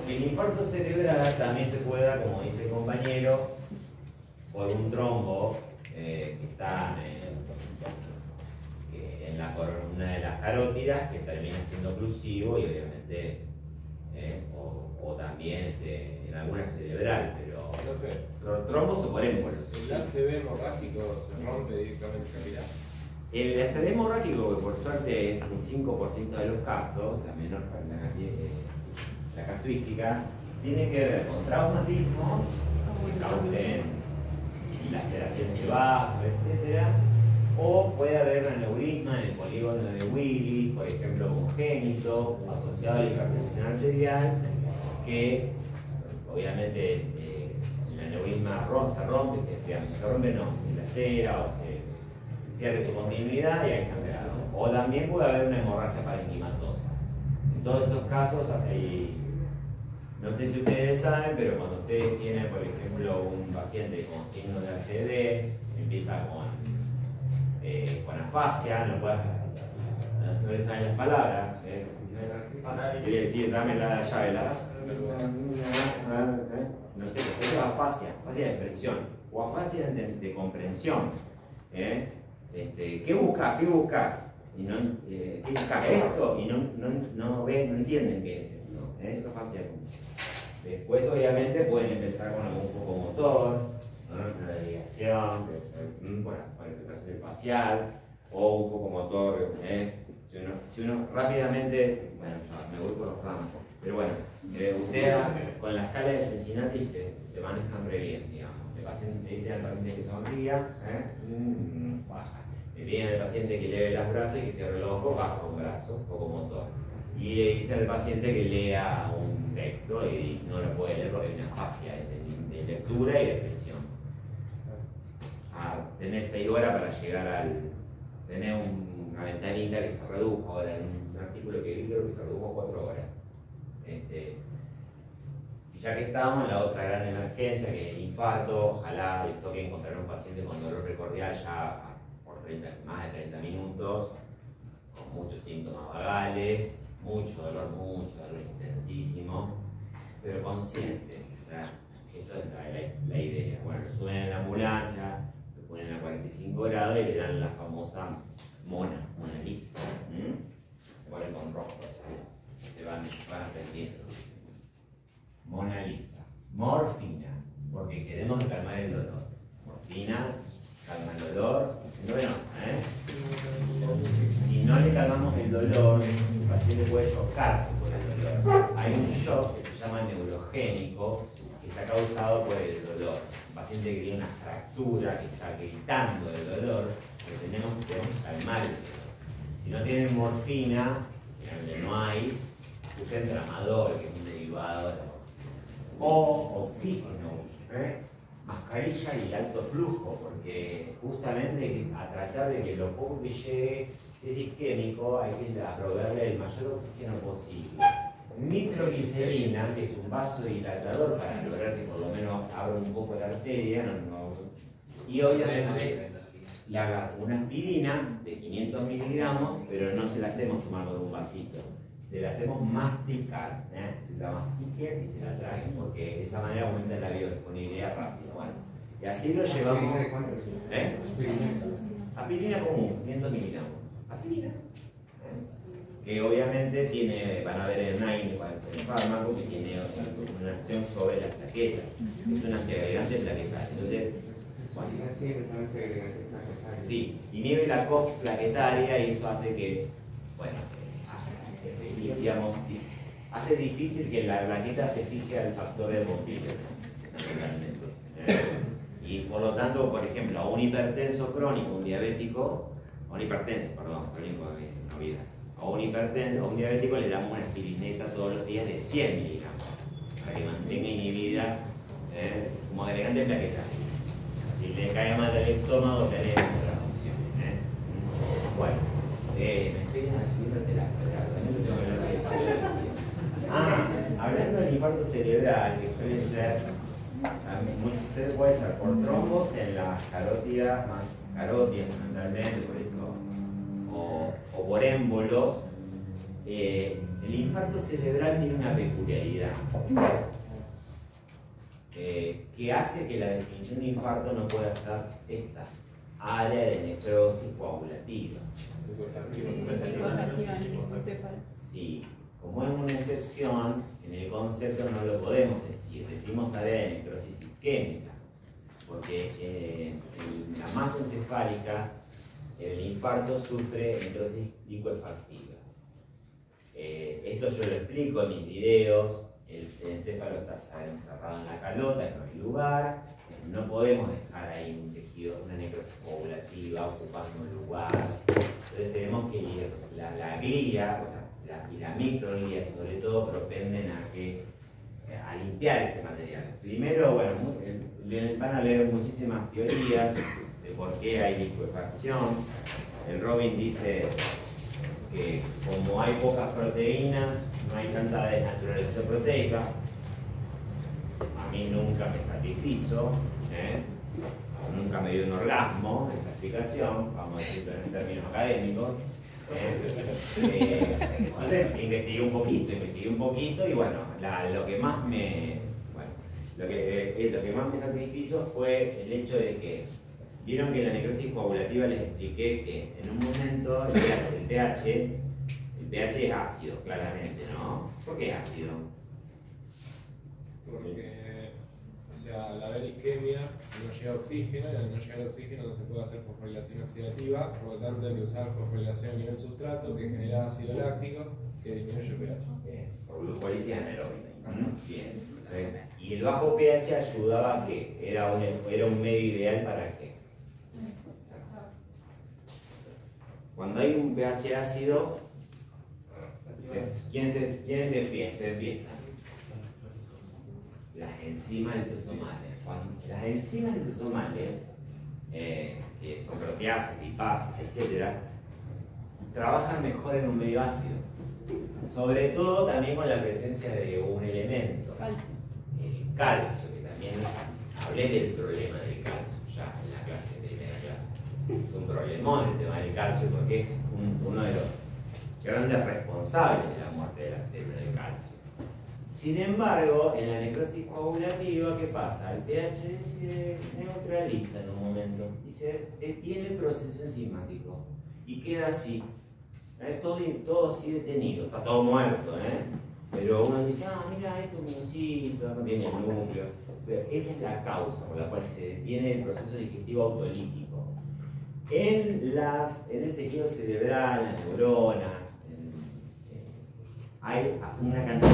El infarto cerebral también se puede dar, como dice el compañero, por un trombo que está en la columna de las carótidas, que termina siendo oclusivo y obviamente, o también en alguna cerebral, pero los trombos o por émbolos. ¿El ACV hemorrágico se rompe directamente en capilar? El ACV hemorrágico, que por suerte es un 5% de los casos, la menor la casuística, tiene que ver con traumatismos que causen laceraciones de vasos, etc. O puede haber un aneurisma en el polígono de Willis, por ejemplo, congénito, asociado a la hipertensión arterial, que obviamente si el aneurisma se rompe, se lacera o se pierde su continuidad y hay sangrado. O también puede haber una hemorragia parenquimatosa. En todos esos casos, no sé si ustedes saben, pero cuando ustedes tienen, por ejemplo, un paciente con signos de ACV, empieza con afasia, no le saben las palabras. Quiere decir, dame la llave, no sé, eso es afasia de expresión, o afasia de comprensión. ¿Qué buscas? ¿Qué buscas? ¿Qué buscas? Esto, y no entienden qué es esto. Eso es afasia de comprensión. Después, obviamente, pueden empezar con algún foco motor, una desviación, por afectación facial, o un foco motor. Si uno rápidamente, bueno, ya me voy por los ramos, pero bueno, ustedes con la escala de Cincinnati se manejan re bien, digamos. Le dicen al paciente que sonría, le piden al paciente que leve los brazos y que cierre los ojos, baja un brazo, foco motor. Y le dice al paciente que lea un texto y no lo puede leer porque hay una afasia de lectura y de expresión. Tener 6 horas para llegar tener una ventanita que se redujo ahora en un artículo que vi, creo que se redujo a 4 horas. Y ya que estamos en la otra gran emergencia, que es el infarto, ojalá les toque encontrar un paciente con dolor precordial ya por más de 30 minutos, con muchos síntomas vagales, mucho dolor intensísimo, pero conscientes. O sea, eso es la idea. Bueno, lo suben en la ambulancia, lo ponen a 45 grados y le dan la famosa Mona Lisa. Se ponen con rojo, se van aprendiendo. Mona Lisa. Morfina, porque queremos calmar el dolor. Morfina calma el dolor, endovenosa, Si no le calmamos el dolor, el paciente puede chocarse por el dolor. Hay un shock que se llama neurogénico, que está causado por el dolor. Un paciente que tiene una fractura, que está gritando del dolor, que tenemos que calmar el dolor. Si no tienen morfina, donde no hay, usen tramador, que es un derivado de la morfina. O oxígeno, mascarilla y alto flujo, porque justamente a tratar de que lo poco que llegue, si es isquémico, hay que proveerle el mayor oxígeno posible. Nitroglicerina, que es un vasodilatador para lograr que por lo menos abra un poco la arteria, y obviamente le haga una aspirina de 500 miligramos, pero no se la hacemos tomar con un vasito. Se la hacemos masticar, la mastique y se la trague, porque de esa manera aumenta la biodisponibilidad rápida. Bueno, y así lo llevamos. Aspirina común, 500 miligramos. Aspirina. Que obviamente van a ver el NAIN, el fármaco, que tiene una acción sobre las plaquetas. Es un antiagregante plaquetal. Entonces, bueno, sí, inhibe la COX plaquetaria y eso hace que, bueno, digamos, hace difícil que la plaqueta se fije al factor de Bonfilio, naturalmente. Y por lo tanto, por ejemplo, a un hipertenso crónico, un diabético, crónico no vida. A un diabético le damos una aspirineta todos los días de 100 miligramos para que mantenga inhibida como agregante plaquetario. Si le cae mal el estómago, tenemos otra opción. Bueno, me estoy haciendo hablando del infarto cerebral, que suele ser, puede ser por trombos en las carótidas, más carótidas fundamentalmente, por eso, o por émbolos. El infarto cerebral tiene una peculiaridad que hace que la definición de infarto no pueda ser esta área de necrosis coagulativa. Sí, como es una excepción, en el concepto no lo podemos decir, decimos área de necrosis isquémica, porque en la masa encefálica el infarto sufre necrosis licuefactiva. Esto yo lo explico en mis videos. El encéfalo está encerrado en la calota, no hay lugar, no podemos dejar ahí un tejido, una necrosis coagulativa ocupando un lugar. Entonces tenemos que ir, la glía, o sea, y la microglía sobre todo, propenden a limpiar ese material. Primero, bueno, van a leer muchísimas teorías de por qué hay licuefacción. El Robin dice que como hay pocas proteínas, no hay tanta desnaturalización proteica. A mí nunca me satisfizo, nunca me dio un orgasmo esa explicación, vamos a decirlo en términos académicos. Entonces investigué un poquito y bueno, lo que más me satisfizo fue el hecho de que vieron que en la necrosis coagulativa les expliqué que en un momento el pH es ácido, claramente, ¿no? ¿Por qué es ácido? Porque, o sea, al haber isquemia no llega oxígeno y al no llegar oxígeno no se puede hacer fosforilación oxidativa, por lo tanto hay que usar fosforilación a nivel sustrato que genera ácido láctico que disminuye el pH. Por glucólisis anaeróbica. Bien. Y el bajo pH ayudaba a que era un medio ideal para qué. Cuando hay un pH ácido, ¿quién se enfiesta? Las enzimas lisosomales. Las enzimas lisosomales, que son proteasas, lipases, etc., trabajan mejor en un medio ácido. Sobre todo también con la presencia de un elemento, el calcio, que también hablé del problema del calcio ya en la primera clase. Es un problemón el tema del calcio porque es uno de los grandes responsables de la muerte de la célula del calcio. Sin embargo, en la necrosis coagulativa, ¿qué pasa? El pH se neutraliza en un momento y se detiene el proceso enzimático y queda así. Todo así detenido, está todo muerto, pero uno dice, mira, esto es un miocito, no tiene el núcleo. Pero esa es la causa por la cual se detiene el proceso digestivo autolítico. En el tejido cerebral, las neuronas, hay una cantidad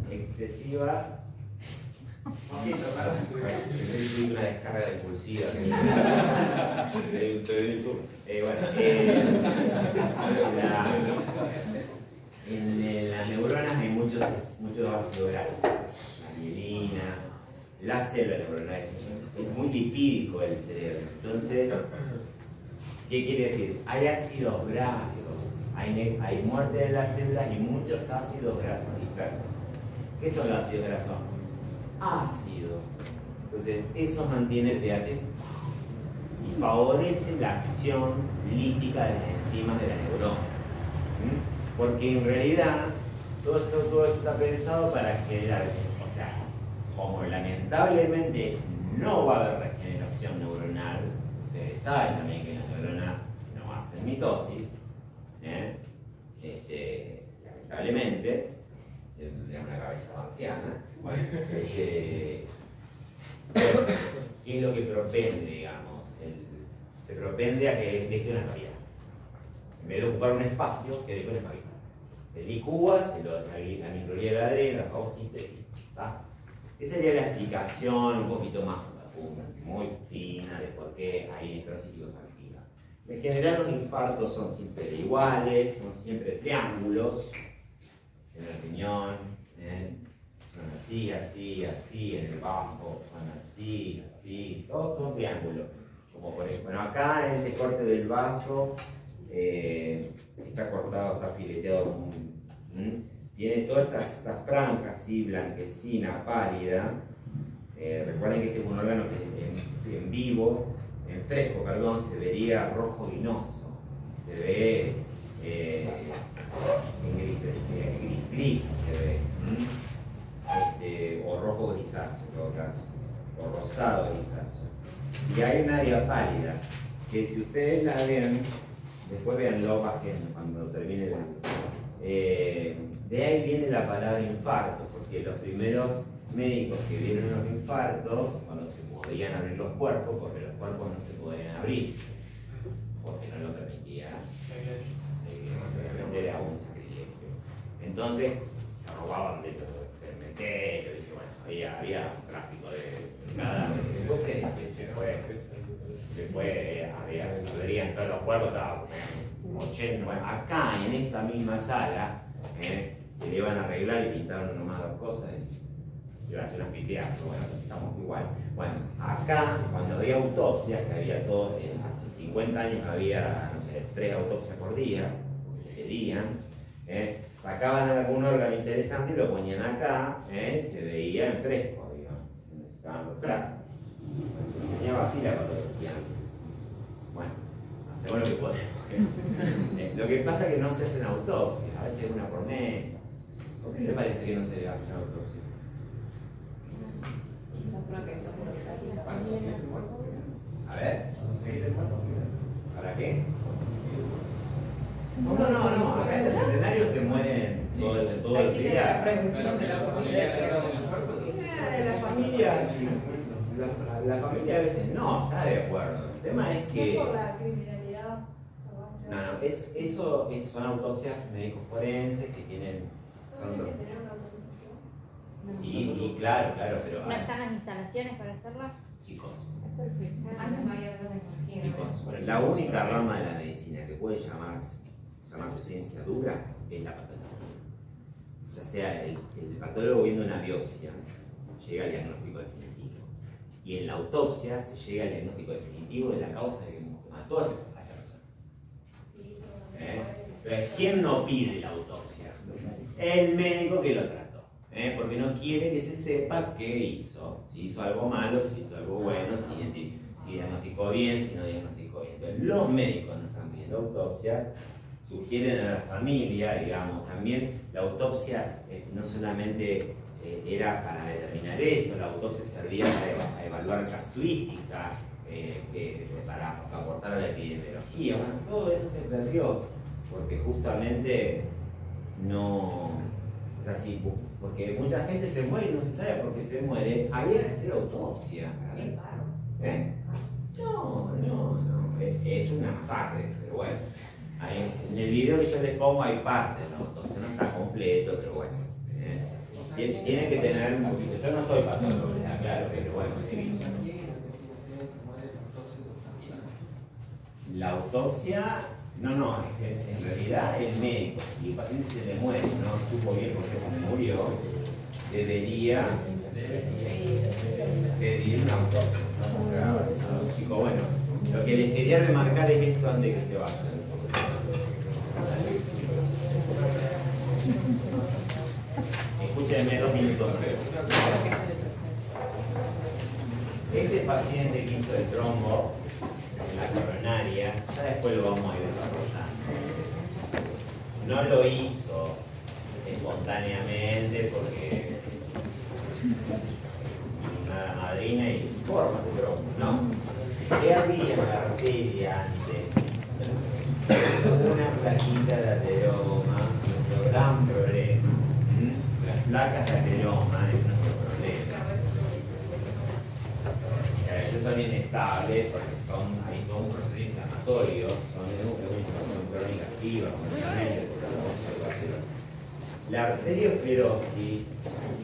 excesiva. Una descarga impulsiva. En las neuronas hay muchos ácidos grasos, la mielina, la célula neuronal es muy lipídico el cerebro. Entonces, ¿qué quiere decir? Hay ácidos grasos, hay muerte de las células y muchos ácidos grasos dispersos. ¿Qué son los ácidos grasos? Ácidos. Entonces, eso mantiene el pH y favorece la acción lítica de las enzimas de la neurona. Porque en realidad todo esto está pensado para generar, o sea, como lamentablemente no va a haber regeneración neuronal, ustedes saben también que las neuronas no hacen mitosis, lamentablemente, se tendría una cabeza anciana. Bueno, ¿qué es lo que propende, digamos? Se propende a que deje una cavidad. En vez de ocupar un espacio, que deje una cavidad. Se licúa, la microglía de la adrena, la fagocita, ¿está? Esa sería la explicación un poquito más muy fina de por qué hay necrosis icosarquina. En general los infartos son siempre iguales, son siempre triángulos, en mi opinión, son así, así, así, en el bajo, son así, así, todos son triángulos. Como por ejemplo, bueno, acá en este corte del vaso está cortado, está fileteado, tiene todas estas franjas así, blanquecina, pálida. Recuerden que este es un órgano que en vivo, en fresco, perdón, se vería rojo vinoso, se ve en gris se ve, o rojo grisáceo en todo caso, o rosado grisáceo. Y hay un área pálida, que si ustedes la ven, después véanlo cuando termine de ahí viene la palabra infarto, porque los primeros médicos que vieron los infartos, cuando se podían abrir los cuerpos, porque los cuerpos no se podían abrir, porque no lo permitía era un sacrilegio. Entonces se robaban dentro del cementerio, y bueno, había tráfico de cadáveres. Después habrían todos los cuerpos, estaba 80. Bueno, acá en esta misma sala, que le iban a arreglar y pintaron nomás dos cosas. Iba a hacer un anfiteatro, bueno, estamos igual. Bueno, acá, cuando había autopsias, que había todo, hace 50 años había, no sé, 3 autopsias por día, porque se querían, sacaban algún órgano interesante y lo ponían acá, se veía en fresco, digamos, donde sacaban los trazos. Se enseñaba así la patología. Bueno, hacemos lo que podemos. Lo que pasa es que no se hacen autopsias, a veces una por mes. ¿Por qué le parece que no se hace una autopsia? A ver. ¿Para qué? No, acá en el centenario se mueren todo el día. La prevención de la familia. La familia a veces no está de acuerdo. El tema es que. ¿Por la criminalidad? No, eso son autopsias médicos forenses que tienen. Sí, claro, pero. ¿No están las instalaciones para hacerlas? Chicos, Antes no había tecnología. la única rama de la medicina que puede llamarse ciencia dura es la patología. Ya sea el patólogo viendo una biopsia, llega al diagnóstico definitivo. Y en la autopsia se llega al diagnóstico definitivo de la causa de que mató a esa persona. Entonces, ¿quién no pide la autopsia? El médico que lo trató. Porque no quiere que se sepa qué hizo. Si hizo algo malo, si hizo algo bueno, si diagnosticó bien, si no diagnosticó bien. Entonces, los médicos no están pidiendo autopsias, sugieren a la familia, digamos, también la autopsia no solamente era para determinar eso, la autopsia servía para evaluar casuística, para aportar a la epidemiología. Bueno, todo eso se perdió, porque justamente no. O sea, sí, porque mucha gente se muere y no se sabe por qué se muere. Había que hacer autopsia. No. Es una masacre, pero bueno. En el video que yo les pongo hay parte de la autopsia, no está completo, pero bueno. Tienen que tener un poquito. Yo no soy patólogo, claro, pero bueno, sí. La autopsia. No, es que en realidad el médico, si el paciente se le muere y no supo bien por qué se murió, debería pedir una autopsia. Chicos, bueno, lo que les quería remarcar es esto antes de que se vayan. Escúchenme 2 minutos. Este paciente que hizo el trombo ya después lo vamos a ir desarrollando. No lo hizo espontáneamente porque una madrina y forma, pero no. ¿Qué había en la arteria antes? Una plaquita de ateroma, nuestro gran problema. Las placas de ateroma es nuestro problema. Ellos son inestables porque hay todo un proceso inflamatorio, son una inflamación crónica activa, la arteriosclerosis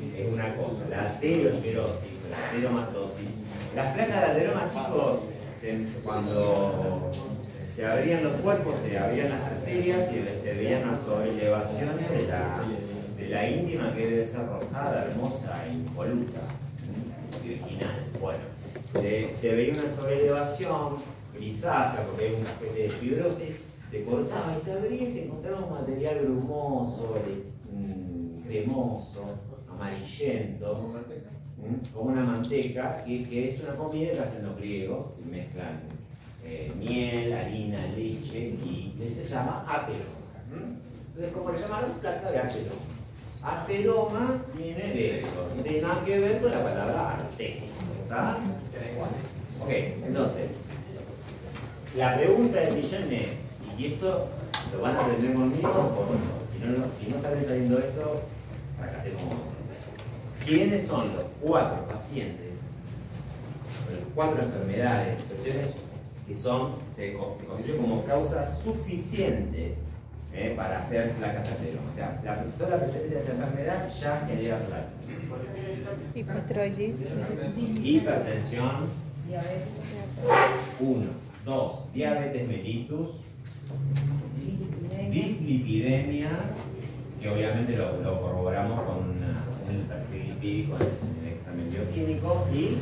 es una cosa, la arteriosclerosis, la arteriomatosis. Las placas de ateroma, chicos, cuando se abrían los cuerpos, se abrían las arterias y se veían las sobreelevaciones de la íntima, que debe ser rosada, hermosa, impoluta, virginal. Bueno, se veía una sobreelevación grisácea porque hay un cajete de fibrosis, se cortaba y se abría y se encontraba un material grumoso, cremoso, amarillento, como una manteca, que es una comida que hacen los griegos, que mezclan miel, harina, leche, y se llama ateroma. Entonces, ¿cómo le llamaron? Placa de ateroma. Ateroma viene de eso, no tiene nada que ver con la palabra arte. ¿Está? Ok, entonces, la pregunta del millón es, y esto lo van a aprender conmigo, si no salen sabiendo esto, fracasé como vosotros. ¿Quiénes son los 4 pacientes, las 4 enfermedades, situaciones que se constituyen como causas suficientes para hacer placas de ateroma? O sea, la sola presencia de esa enfermedad ya genera placas. Hipertensión. 1. 2. Diabetes mellitus. Dislipidemias, que obviamente lo corroboramos con un perfil lipídico en el examen bioquímico. Y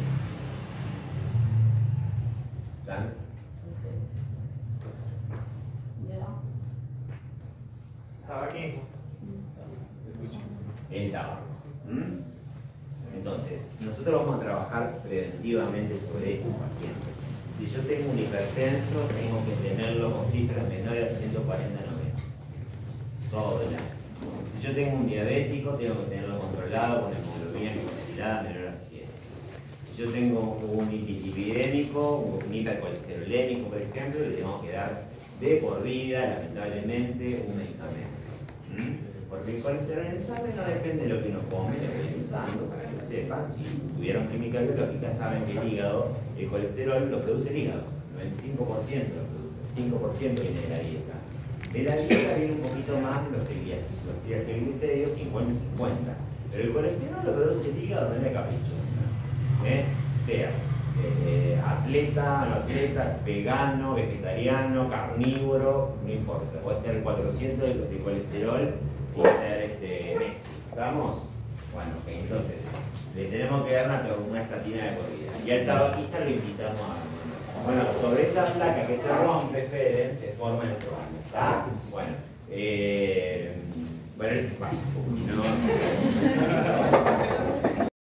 ¿estaba aquí? El tabaco. Entonces, nosotros vamos a trabajar preventivamente sobre estos pacientes. Si yo tengo un hipertenso, tengo que tenerlo con cifras menores a 140-90. Todo el año. Si yo tengo un diabético, tengo que tenerlo controlado con hemoglobina glicosilada menor a 7. Si yo tengo un hiperlipidémico, un hipercolesterolémico, por ejemplo, le tengo que dar de por vida, lamentablemente, un medicamento. Porque el colesterol en sangre no depende de lo que uno come, lo que pensando, para que lo sepan. Si estudiaron química biológica, saben que el hígado, el colesterol lo produce el hígado. El 95% lo produce, el 5% viene de la dieta. De la dieta viene un poquito más los triglicéridos, 50-50. Pero el colesterol lo produce el hígado de manera caprichosa. Seas atleta, no atleta, vegano, vegetariano, carnívoro, no importa. Puede tener 400 de colesterol y ser Messi. ¿Estamos? Bueno, entonces le tenemos que dar una estatina de por vida. Y al tabaquista lo invitamos a... Bueno, sobre esa placa que se rompe, Fede, se forma el otro año. ¿Está? Bueno, vaya, porque si no...